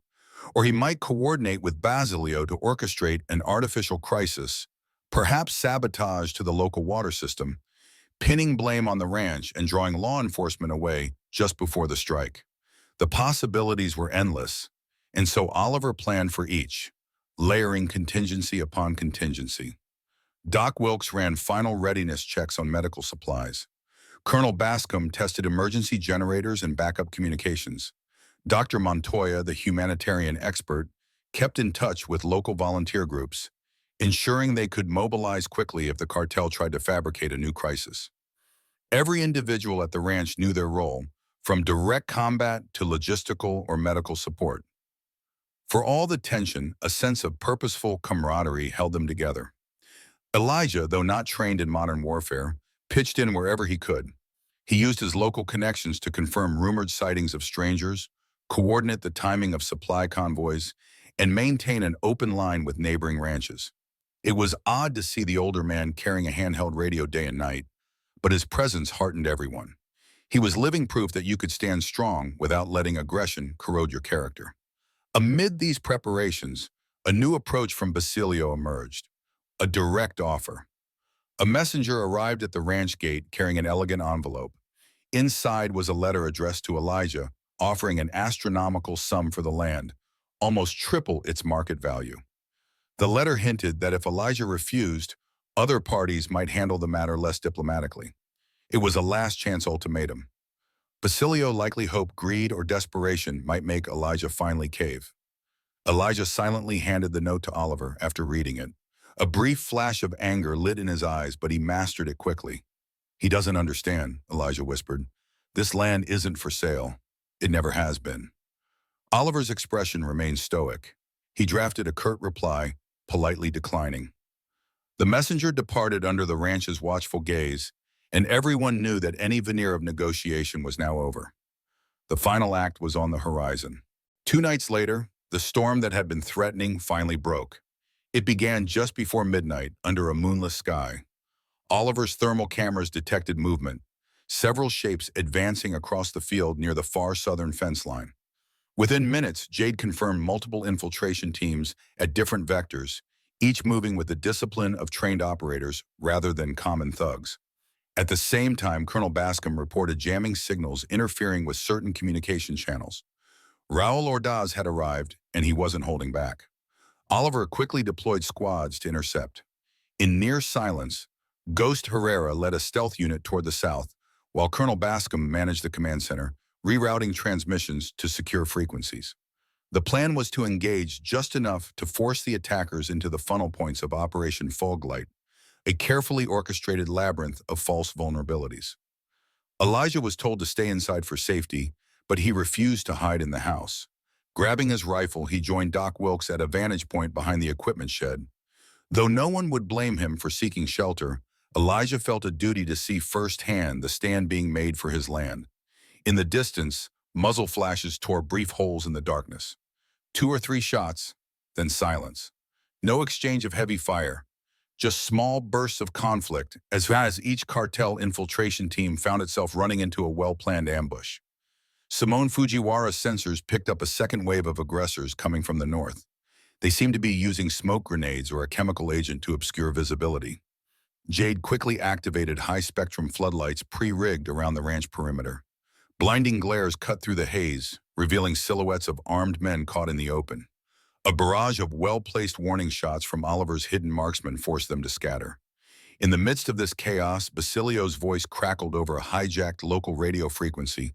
S1: or he might coordinate with Basilio to orchestrate an artificial crisis, perhaps sabotage to the local water system, pinning blame on the ranch and drawing law enforcement away just before the strike. The possibilities were endless, and so Oliver planned for each, layering contingency upon contingency. Doc Wilkes ran final readiness checks on medical supplies. Colonel Bascom tested emergency generators and backup communications. Dr. Montoya, the humanitarian expert, kept in touch with local volunteer groups, ensuring they could mobilize quickly if the cartel tried to fabricate a new crisis. Every individual at the ranch knew their role, from direct combat to logistical or medical support. For all the tension, a sense of purposeful camaraderie held them together. Elijah, though not trained in modern warfare, pitched in wherever he could. He used his local connections to confirm rumored sightings of strangers, coordinate the timing of supply convoys, and maintain an open line with neighboring ranches. It was odd to see the older man carrying a handheld radio day and night, but his presence heartened everyone. He was living proof that you could stand strong without letting aggression corrode your character. Amid these preparations, a new approach from Basilio emerged, a direct offer. A messenger arrived at the ranch gate carrying an elegant envelope. Inside was a letter addressed to Elijah, offering an astronomical sum for the land, almost triple its market value. The letter hinted that if Elijah refused, other parties might handle the matter less diplomatically. It was a last-chance ultimatum. Basilio likely hoped greed or desperation might make Elijah finally cave. Elijah silently handed the note to Oliver after reading it. A brief flash of anger lit in his eyes, but he mastered it quickly. "He doesn't understand," Elijah whispered. "This land isn't for sale. It never has been." Oliver's expression remained stoic. He drafted a curt reply, politely declining. The messenger departed under the ranch's watchful gaze, and everyone knew that any veneer of negotiation was now over. The final act was on the horizon. 2 nights later, the storm that had been threatening finally broke. It began just before midnight under a moonless sky. Oliver's thermal cameras detected movement, several shapes advancing across the field near the far southern fence line. Within minutes, Jade confirmed multiple infiltration teams at different vectors, each moving with the discipline of trained operators rather than common thugs. At the same time, Colonel Bascom reported jamming signals interfering with certain communication channels. Raul Ordaz had arrived, and he wasn't holding back. Oliver quickly deployed squads to intercept. In near silence, Ghost Herrera led a stealth unit toward the south, while Colonel Bascom managed the command center, rerouting transmissions to secure frequencies. The plan was to engage just enough to force the attackers into the funnel points of Operation Foglight, a carefully orchestrated labyrinth of false vulnerabilities. Elijah was told to stay inside for safety, but he refused to hide in the house. Grabbing his rifle, he joined Doc Wilkes at a vantage point behind the equipment shed. Though no one would blame him for seeking shelter, Elijah felt a duty to see firsthand the stand being made for his land. In the distance, muzzle flashes tore brief holes in the darkness. 2 or 3 shots, then silence. No exchange of heavy fire, just small bursts of conflict as each cartel infiltration team found itself running into a well-planned ambush. Simone Fujiwara's sensors picked up a second wave of aggressors coming from the north. They seemed to be using smoke grenades or a chemical agent to obscure visibility. Jade quickly activated high-spectrum floodlights pre-rigged around the ranch perimeter. Blinding glares cut through the haze, revealing silhouettes of armed men caught in the open. A barrage of well-placed warning shots from Oliver's hidden marksmen forced them to scatter. In the midst of this chaos, Basilio's voice crackled over a hijacked local radio frequency,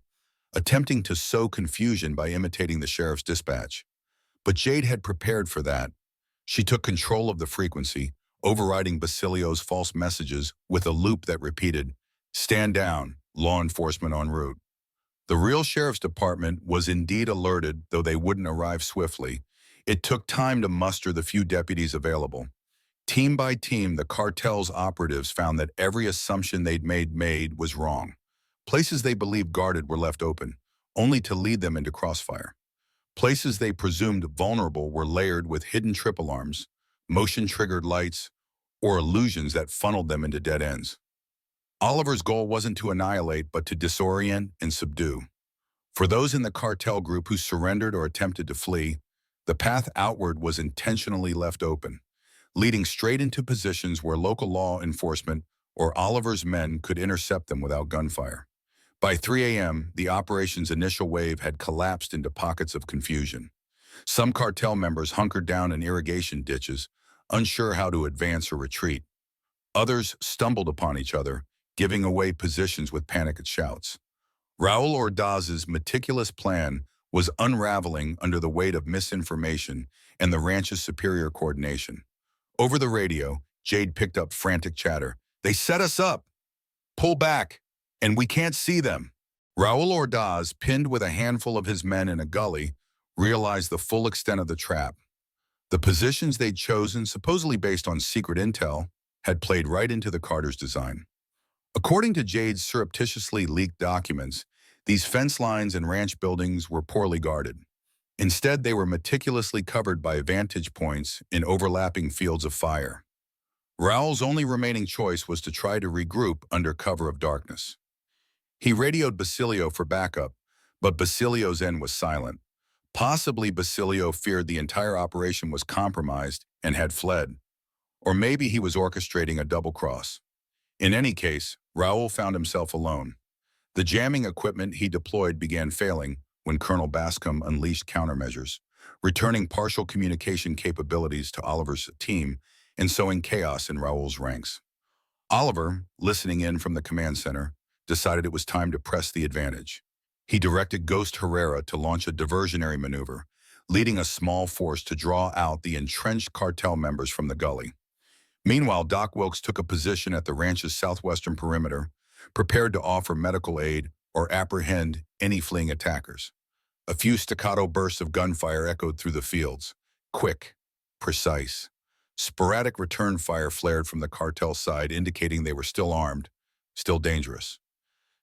S1: attempting to sow confusion by imitating the sheriff's dispatch. But Jade had prepared for that. She took control of the frequency, overriding Basilio's false messages with a loop that repeated, "Stand down, law enforcement en route." The real sheriff's department was indeed alerted, though they wouldn't arrive swiftly. It took time to muster the few deputies available. Team by team, the cartel's operatives found that every assumption they'd made was wrong. Places they believed guarded were left open, only to lead them into crossfire. Places they presumed vulnerable were layered with hidden trip alarms, motion-triggered lights, or illusions that funneled them into dead ends. Oliver's goal wasn't to annihilate, but to disorient and subdue. For those in the cartel group who surrendered or attempted to flee, the path outward was intentionally left open, leading straight into positions where local law enforcement or Oliver's men could intercept them without gunfire. By 3 a.m., the operation's initial wave had collapsed into pockets of confusion. Some cartel members hunkered down in irrigation ditches, unsure how to advance or retreat. Others stumbled upon each other, giving away positions with panicked shouts. Raul Ordaz's meticulous plan was unraveling under the weight of misinformation and the ranch's superior coordination. Over the radio, Jade picked up frantic chatter. "They set us up! Pull back! And we can't see them!" Raul Ordaz, pinned with a handful of his men in a gully, realized the full extent of the trap. The positions they'd chosen, supposedly based on secret intel, had played right into the Carter's design. According to Jade's surreptitiously leaked documents, these fence lines and ranch buildings were poorly guarded. Instead, they were meticulously covered by vantage points in overlapping fields of fire. Raul's only remaining choice was to try to regroup under cover of darkness. He radioed Basilio for backup, but Basilio's end was silent. Possibly Basilio feared the entire operation was compromised and had fled. Or maybe he was orchestrating a double cross. In any case, Raul found himself alone. The jamming equipment he deployed began failing when Colonel Bascom unleashed countermeasures, returning partial communication capabilities to Oliver's team and sowing chaos in Raul's ranks. Oliver, listening in from the command center, decided it was time to press the advantage. He directed Ghost Herrera to launch a diversionary maneuver, leading a small force to draw out the entrenched cartel members from the gully. Meanwhile, Doc Wilkes took a position at the ranch's southwestern perimeter, prepared to offer medical aid or apprehend any fleeing attackers. A few staccato bursts of gunfire echoed through the fields. Quick, precise. Sporadic return fire flared from the cartel side, indicating they were still armed, still dangerous.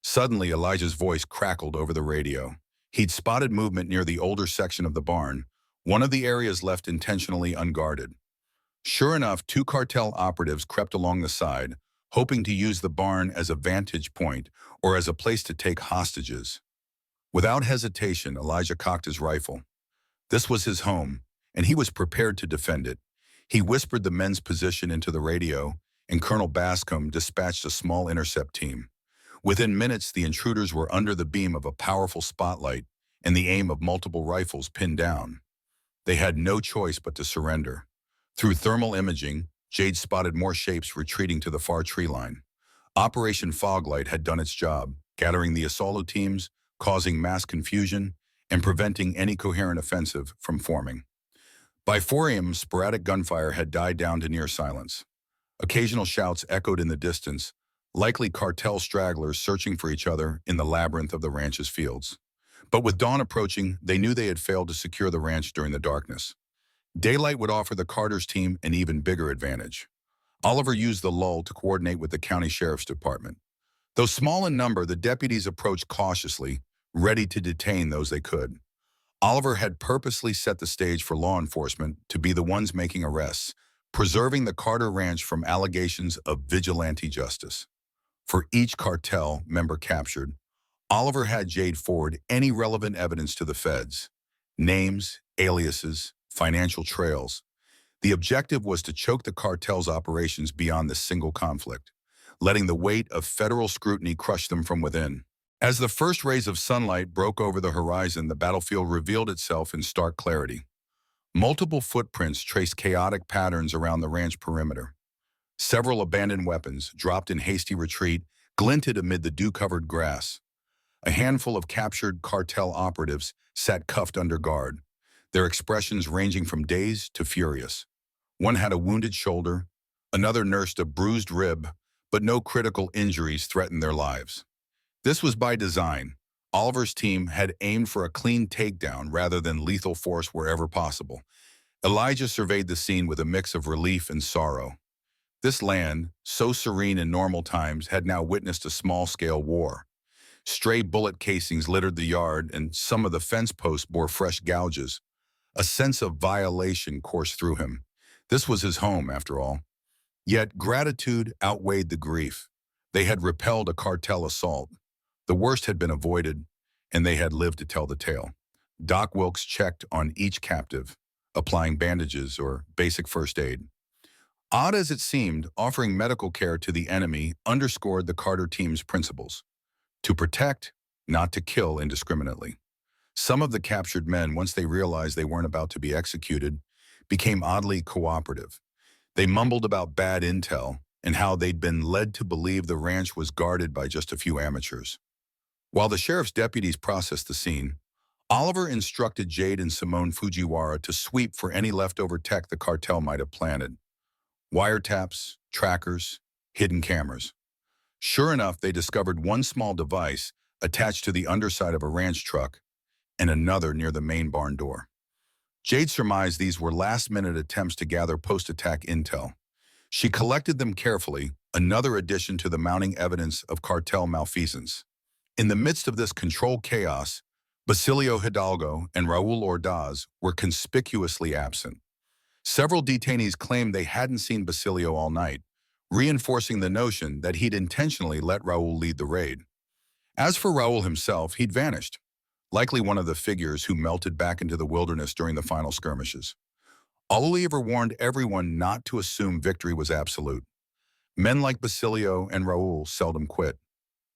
S1: Suddenly, Elijah's voice crackled over the radio. He'd spotted movement near the older section of the barn, one of the areas left intentionally unguarded. Sure enough, 2 cartel operatives crept along the side, hoping to use the barn as a vantage point or as a place to take hostages. Without hesitation, Elijah cocked his rifle. This was his home, and he was prepared to defend it. He whispered the men's position into the radio, and Colonel Bascom dispatched a small intercept team. Within minutes, the intruders were under the beam of a powerful spotlight and the aim of multiple rifles pinned down. They had no choice but to surrender. Through thermal imaging, Jade spotted more shapes retreating to the far tree line. Operation Foglight had done its job, gathering the assault teams, causing mass confusion, and preventing any coherent offensive from forming. By 4 a.m., sporadic gunfire had died down to near silence. Occasional shouts echoed in the distance, likely cartel stragglers searching for each other in the labyrinth of the ranch's fields. But with dawn approaching, they knew they had failed to secure the ranch during the darkness. Daylight would offer the Carter's team an even bigger advantage. Oliver used the lull to coordinate with the county sheriff's department. Though small in number, the deputies approached cautiously, ready to detain those they could. Oliver had purposely set the stage for law enforcement to be the ones making arrests, preserving the Carter Ranch from allegations of vigilante justice. For each cartel member captured, Oliver had Jade forward any relevant evidence to the feds: names, aliases, financial trails. The objective was to choke the cartel's operations beyond this single conflict, letting the weight of federal scrutiny crush them from within. As the first rays of sunlight broke over the horizon, the battlefield revealed itself in stark clarity. Multiple footprints traced chaotic patterns around the ranch perimeter. Several abandoned weapons, dropped in hasty retreat, glinted amid the dew-covered grass. A handful of captured cartel operatives sat cuffed under guard, their expressions ranging from dazed to furious. One had a wounded shoulder, another nursed a bruised rib, but no critical injuries threatened their lives. This was by design. Oliver's team had aimed for a clean takedown rather than lethal force wherever possible, Elijah surveyed the scene with a mix of relief and sorrow. This land, so serene in normal times, had now witnessed a small-scale war. Stray bullet casings littered the yard, and some of the fence posts bore fresh gouges. A sense of violation coursed through him. This was his home, after all. Yet gratitude outweighed the grief. They had repelled a cartel assault. The worst had been avoided, and they had lived to tell the tale. Doc Wilkes checked on each captive, applying bandages or basic first aid. Odd as it seemed, offering medical care to the enemy underscored the Carter team's principles: to protect, not to kill indiscriminately. Some of the captured men, once they realized they weren't about to be executed, became oddly cooperative. They mumbled about bad intel and how they'd been led to believe the ranch was guarded by just a few amateurs. While the sheriff's deputies processed the scene, Oliver instructed Jade and Simone Fujiwara to sweep for any leftover tech the cartel might have planted. Wiretaps, trackers, hidden cameras. Sure enough, they discovered one small device attached to the underside of a ranch truck and another near the main barn door. Jade surmised these were last-minute attempts to gather post-attack intel. She collected them carefully, another addition to the mounting evidence of cartel malfeasance. In the midst of this controlled chaos, Basilio Hidalgo and Raul Ordaz were conspicuously absent. Several detainees claimed they hadn't seen Basilio all night, reinforcing the notion that he'd intentionally let Raul lead the raid. As for Raul himself, he'd vanished, likely one of the figures who melted back into the wilderness during the final skirmishes. Oliver warned everyone not to assume victory was absolute. Men like Basilio and Raul seldom quit.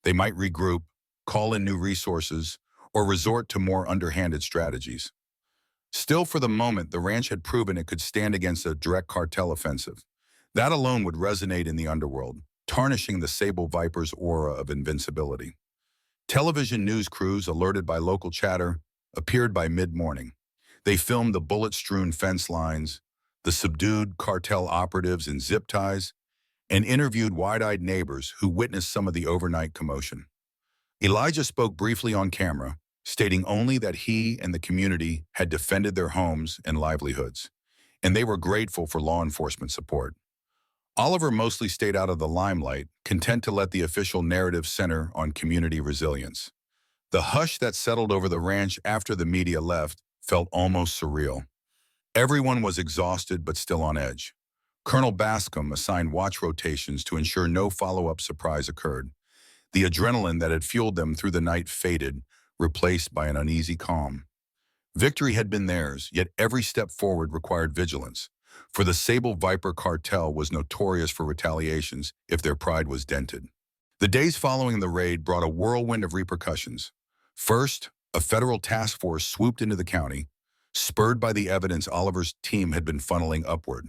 S1: They might regroup, call in new resources, or resort to more underhanded strategies. Still, for the moment, the ranch had proven it could stand against a direct cartel offensive. That alone would resonate in the underworld, tarnishing the Sable Viper's aura of invincibility. Television news crews, alerted by local chatter, appeared by mid-morning. They filmed the bullet-strewn fence lines, the subdued cartel operatives in zip ties, and interviewed wide-eyed neighbors who witnessed some of the overnight commotion. Elijah spoke briefly on camera, stating only that he and the community had defended their homes and livelihoods, and they were grateful for law enforcement support. Oliver mostly stayed out of the limelight, content to let the official narrative center on community resilience. The hush that settled over the ranch after the media left felt almost surreal. Everyone was exhausted but still on edge. Colonel Bascom assigned watch rotations to ensure no follow-up surprise occurred. The adrenaline that had fueled them through the night faded, replaced by an uneasy calm. Victory had been theirs, yet every step forward required vigilance, for the Sable Viper cartel was notorious for retaliations if their pride was dented. The days following the raid brought a whirlwind of repercussions. First, a federal task force swooped into the county, spurred by the evidence Oliver's team had been funneling upward.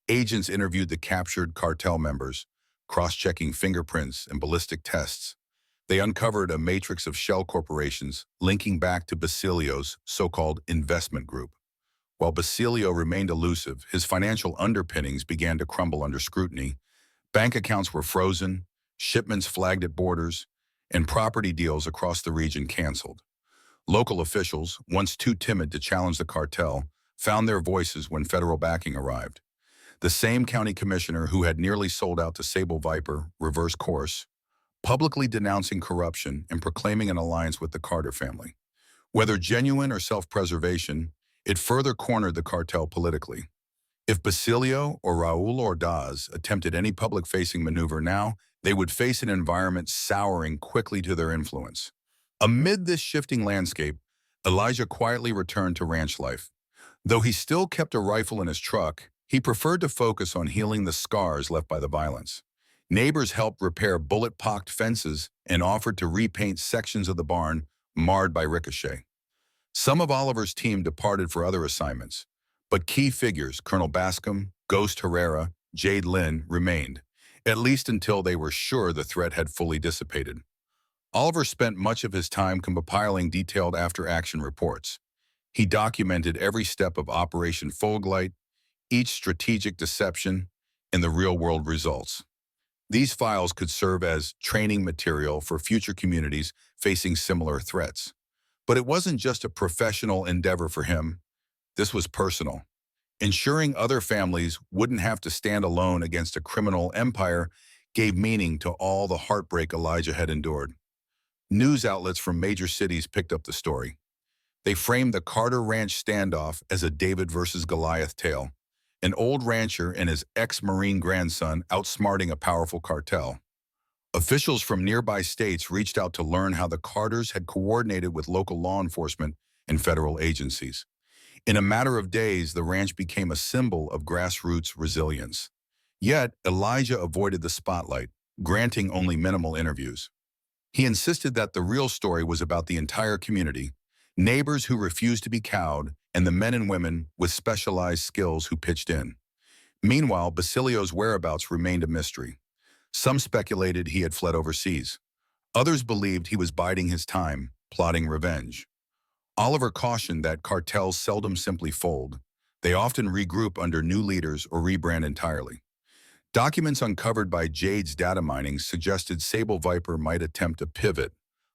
S1: Agents interviewed the captured cartel members, cross-checking fingerprints and ballistic tests. They uncovered a matrix of shell corporations linking back to Basilio's so-called investment group. While Basilio remained elusive, his financial underpinnings began to crumble under scrutiny. Bank accounts were frozen, shipments flagged at borders, and property deals across the region canceled. Local officials, once too timid to challenge the cartel, found their voices when federal backing arrived. The same county commissioner who had nearly sold out to Sable Viper reversed course, publicly denouncing corruption and proclaiming an alliance with the Carter family. Whether genuine or self-preservation, it further cornered the cartel politically. If Basilio or Raul Ordaz attempted any public-facing maneuver now, they would face an environment souring quickly to their influence. Amid this shifting landscape, Elijah quietly returned to ranch life. Though he still kept a rifle in his truck, he preferred to focus on healing the scars left by the violence. Neighbors helped repair bullet-pocked fences and offered to repaint sections of the barn marred by ricochet. Some of Oliver's team departed for other assignments, but key figures, Colonel Bascom, Ghost Herrera, Jade Lynn, remained, at least until they were sure the threat had fully dissipated. Oliver spent much of his time compiling detailed after-action reports. He documented every step of Operation Foglight, each strategic deception, and the real-world results. These files could serve as training material for future communities facing similar threats. But it wasn't just a professional endeavor for him. This was personal. Ensuring other families wouldn't have to stand alone against a criminal empire gave meaning to all the heartbreak Elijah had endured. News outlets from major cities picked up the story. They framed the Carter Ranch standoff as a David versus Goliath tale, an old rancher and his ex-Marine grandson outsmarting a powerful cartel. Officials from nearby states reached out to learn how the Carters had coordinated with local law enforcement and federal agencies. In a matter of days, the ranch became a symbol of grassroots resilience. Yet, Elijah avoided the spotlight, granting only minimal interviews. He insisted that the real story was about the entire community, neighbors who refused to be cowed, and the men and women with specialized skills who pitched in. Meanwhile, Basilio's whereabouts remained a mystery. Some speculated he had fled overseas. Others believed he was biding his time, plotting revenge. Oliver cautioned that cartels seldom simply fold. They often regroup under new leaders or rebrand entirely. Documents uncovered by Jade's data mining suggested Sable Viper might attempt a pivot,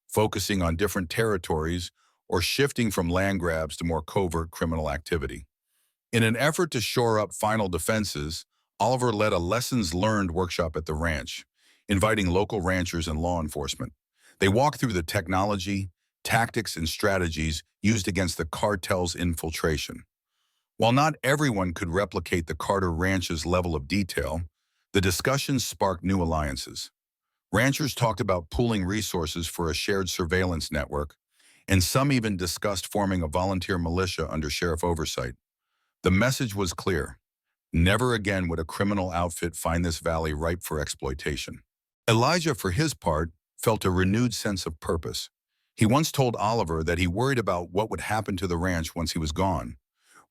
S1: focusing on different territories or shifting from land grabs to more covert criminal activity. In an effort to shore up final defenses, Oliver led a lessons learned workshop at the ranch, inviting local ranchers and law enforcement. They walked through the technology, tactics, and strategies used against the cartel's infiltration. While not everyone could replicate the Carter Ranch's level of detail, the discussions sparked new alliances. Ranchers talked about pooling resources for a shared surveillance network, and some even discussed forming a volunteer militia under sheriff oversight. The message was clear. Never again would a criminal outfit find this valley ripe for exploitation. Elijah, for his part, felt a renewed sense of purpose. He once told Oliver that he worried about what would happen to the ranch once he was gone,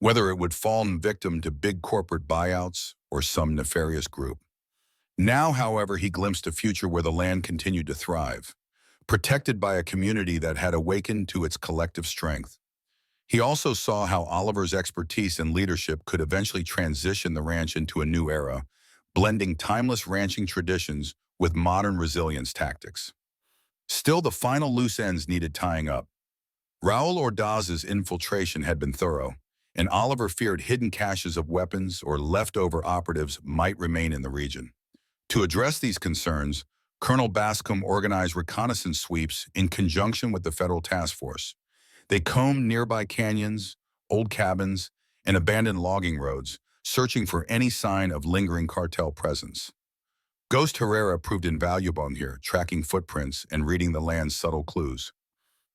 S1: whether it would fall victim to big corporate buyouts or some nefarious group. Now, however, he glimpsed a future where the land continued to thrive, protected by a community that had awakened to its collective strength. He also saw how Oliver's expertise and leadership could eventually transition the ranch into a new era, blending timeless ranching traditions with modern resilience tactics. Still, the final loose ends needed tying up. Raul Ordaz's infiltration had been thorough, and Oliver feared hidden caches of weapons or leftover operatives might remain in the region. To address these concerns, Colonel Bascom organized reconnaissance sweeps in conjunction with the federal task force. They combed nearby canyons, old cabins, and abandoned logging roads, searching for any sign of lingering cartel presence. Ghost Herrera proved invaluable here, tracking footprints and reading the land's subtle clues.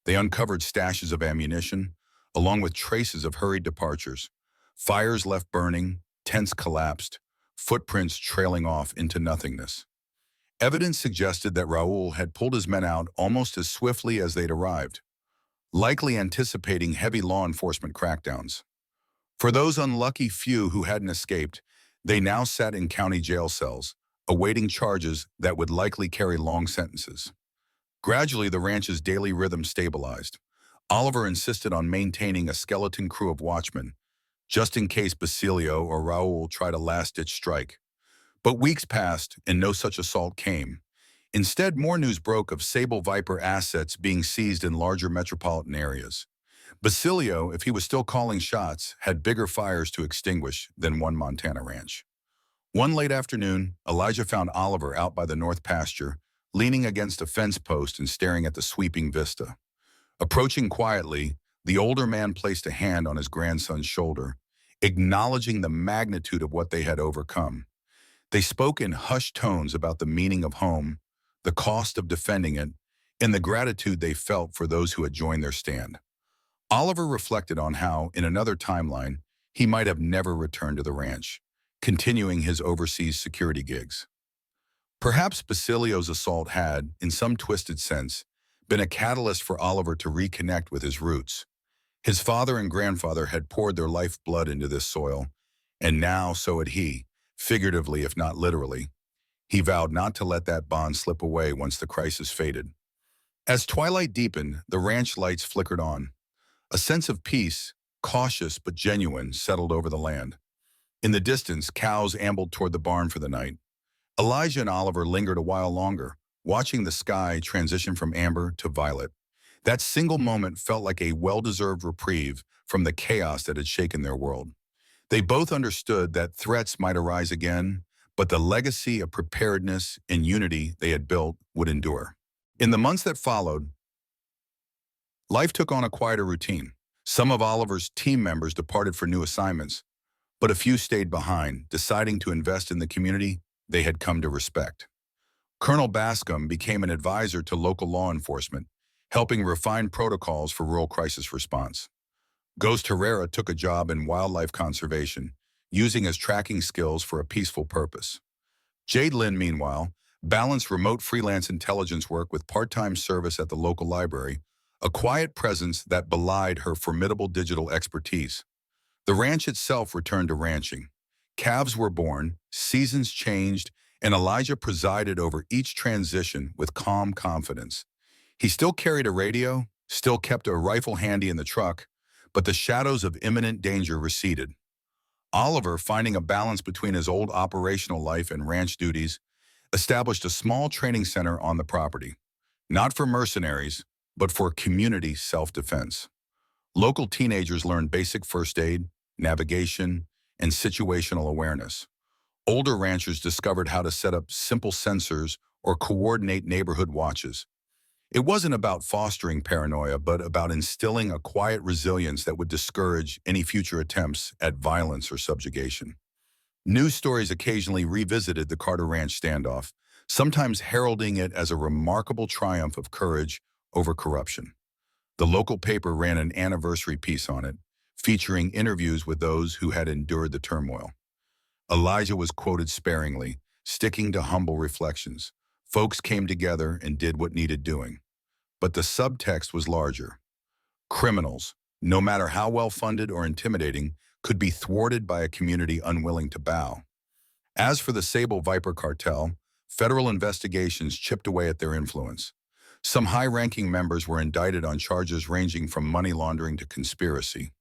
S1: They uncovered stashes of ammunition, along with traces of hurried departures. Fires left burning, tents collapsed, footprints trailing off into nothingness. Evidence suggested that Raul had pulled his men out almost as swiftly as they'd arrived, likely anticipating heavy law enforcement crackdowns. For those unlucky few who hadn't escaped, they now sat in county jail cells, awaiting charges that would likely carry long sentences. Gradually, the ranch's daily rhythm stabilized. Oliver insisted on maintaining a skeleton crew of watchmen, just in case Basilio or Raul tried a last-ditch strike. But weeks passed, and no such assault came. Instead, more news broke of Sable Viper assets being seized in larger metropolitan areas. Basilio, if he was still calling shots, had bigger fires to extinguish than one Montana ranch. One late afternoon, Elijah found Oliver out by the north pasture, leaning against a fence post and staring at the sweeping vista. Approaching quietly, the older man placed a hand on his grandson's shoulder, acknowledging the magnitude of what they had overcome. They spoke in hushed tones about the meaning of home, the cost of defending it, and the gratitude they felt for those who had joined their stand. Oliver reflected on how, in another timeline, he might have never returned to the ranch, continuing his overseas security gigs. Perhaps Basilio's assault had, in some twisted sense, been a catalyst for Oliver to reconnect with his roots. His father and grandfather had poured their lifeblood into this soil, and now so had he, figuratively if not literally. He vowed not to let that bond slip away once the crisis faded. As twilight deepened, the ranch lights flickered on. A sense of peace, cautious but genuine, settled over the land. In the distance, cows ambled toward the barn for the night. Elijah and Oliver lingered a while longer, watching the sky transition from amber to violet. That single moment felt like a well-deserved reprieve from the chaos that had shaken their world. They both understood that threats might arise again, but the legacy of preparedness and unity they had built would endure. In the months that followed, life took on a quieter routine. Some of Oliver's team members departed for new assignments, but a few stayed behind, deciding to invest in the community they had come to respect. Colonel Bascom became an advisor to local law enforcement, helping refine protocols for rural crisis response. Ghost Herrera took a job in wildlife conservation, using his tracking skills for a peaceful purpose. Jade Lynn, meanwhile, balanced remote freelance intelligence work with part-time service at the local library, a quiet presence that belied her formidable digital expertise. The ranch itself returned to ranching. Calves were born, seasons changed, and Elijah presided over each transition with calm confidence. He still carried a radio, still kept a rifle handy in the truck, but the shadows of imminent danger receded. Oliver, finding a balance between his old operational life and ranch duties, established a small training center on the property, not for mercenaries, but for community self-defense. Local teenagers learned basic first aid, navigation, and situational awareness. Older ranchers discovered how to set up simple sensors or coordinate neighborhood watches. It wasn't about fostering paranoia, but about instilling a quiet resilience that would discourage any future attempts at violence or subjugation. News stories occasionally revisited the Carter Ranch standoff, sometimes heralding it as a remarkable triumph of courage over corruption. The local paper ran an anniversary piece on it, featuring interviews with those who had endured the turmoil. Elijah was quoted sparingly, sticking to humble reflections. Folks came together and did what needed doing. But the subtext was larger. Criminals, no matter how well-funded or intimidating, could be thwarted by a community unwilling to bow. As for the Sable Viper cartel, federal investigations chipped away at their influence. Some high-ranking members were indicted on charges ranging from money laundering to conspiracy.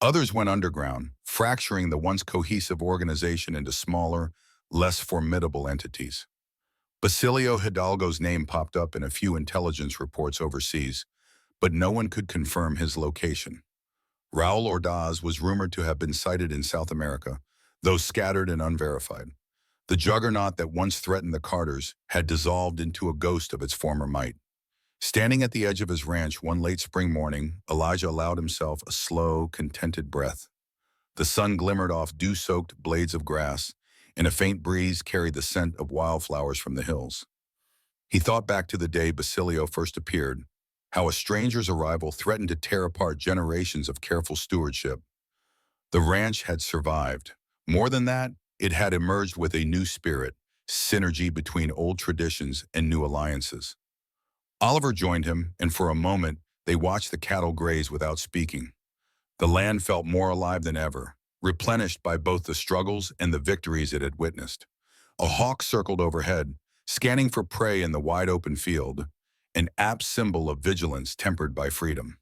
S1: Others went underground, fracturing the once cohesive organization into smaller, less formidable entities. Basilio Hidalgo's name popped up in a few intelligence reports overseas, but no one could confirm his location. Raul Ordaz was rumored to have been sighted in South America, though scattered and unverified. The juggernaut that once threatened the Carters had dissolved into a ghost of its former might. Standing at the edge of his ranch one late spring morning, Elijah allowed himself a slow, contented breath. The sun glimmered off dew-soaked blades of grass, and a faint breeze carried the scent of wildflowers from the hills. He thought back to the day Basilio first appeared, how a stranger's arrival threatened to tear apart generations of careful stewardship. The ranch had survived. More than that, it had emerged with a new spirit, synergy between old traditions and new alliances. Oliver joined him, and for a moment, they watched the cattle graze without speaking. The land felt more alive than ever, replenished by both the struggles and the victories it had witnessed. A hawk circled overhead, scanning for prey in the wide-open field, an apt symbol of vigilance tempered by freedom.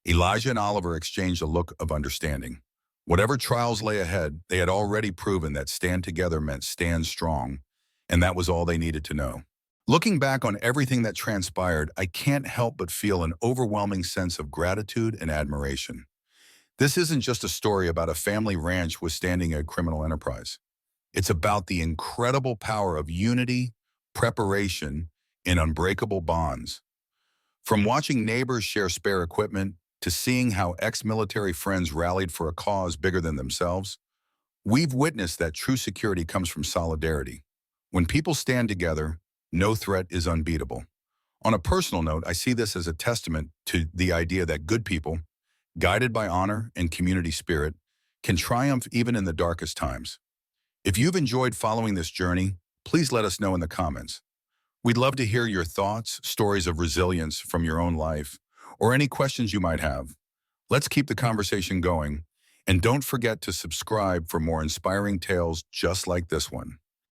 S1: Elijah and Oliver exchanged a look of understanding. Whatever trials lay ahead, they had already proven that stand together meant stand strong, and that was all they needed to know. Looking back on everything that transpired, I can't help but feel an overwhelming sense of gratitude and admiration. This isn't just a story about a family ranch withstanding a criminal enterprise. It's about the incredible power of unity, preparation, and unbreakable bonds. From watching neighbors share spare equipment to seeing how ex-military friends rallied for a cause bigger than themselves, we've witnessed that true security comes from solidarity. When people stand together, no threat is unbeatable. On a personal note, I see this as a testament to the idea that good people, guided by honor and community spirit, can triumph even in the darkest times. If you've enjoyed following this journey, please let us know in the comments. We'd love to hear your thoughts, stories of resilience from your own life, or any questions you might have. Let's keep the conversation going, and don't forget to subscribe for more inspiring tales just like this one.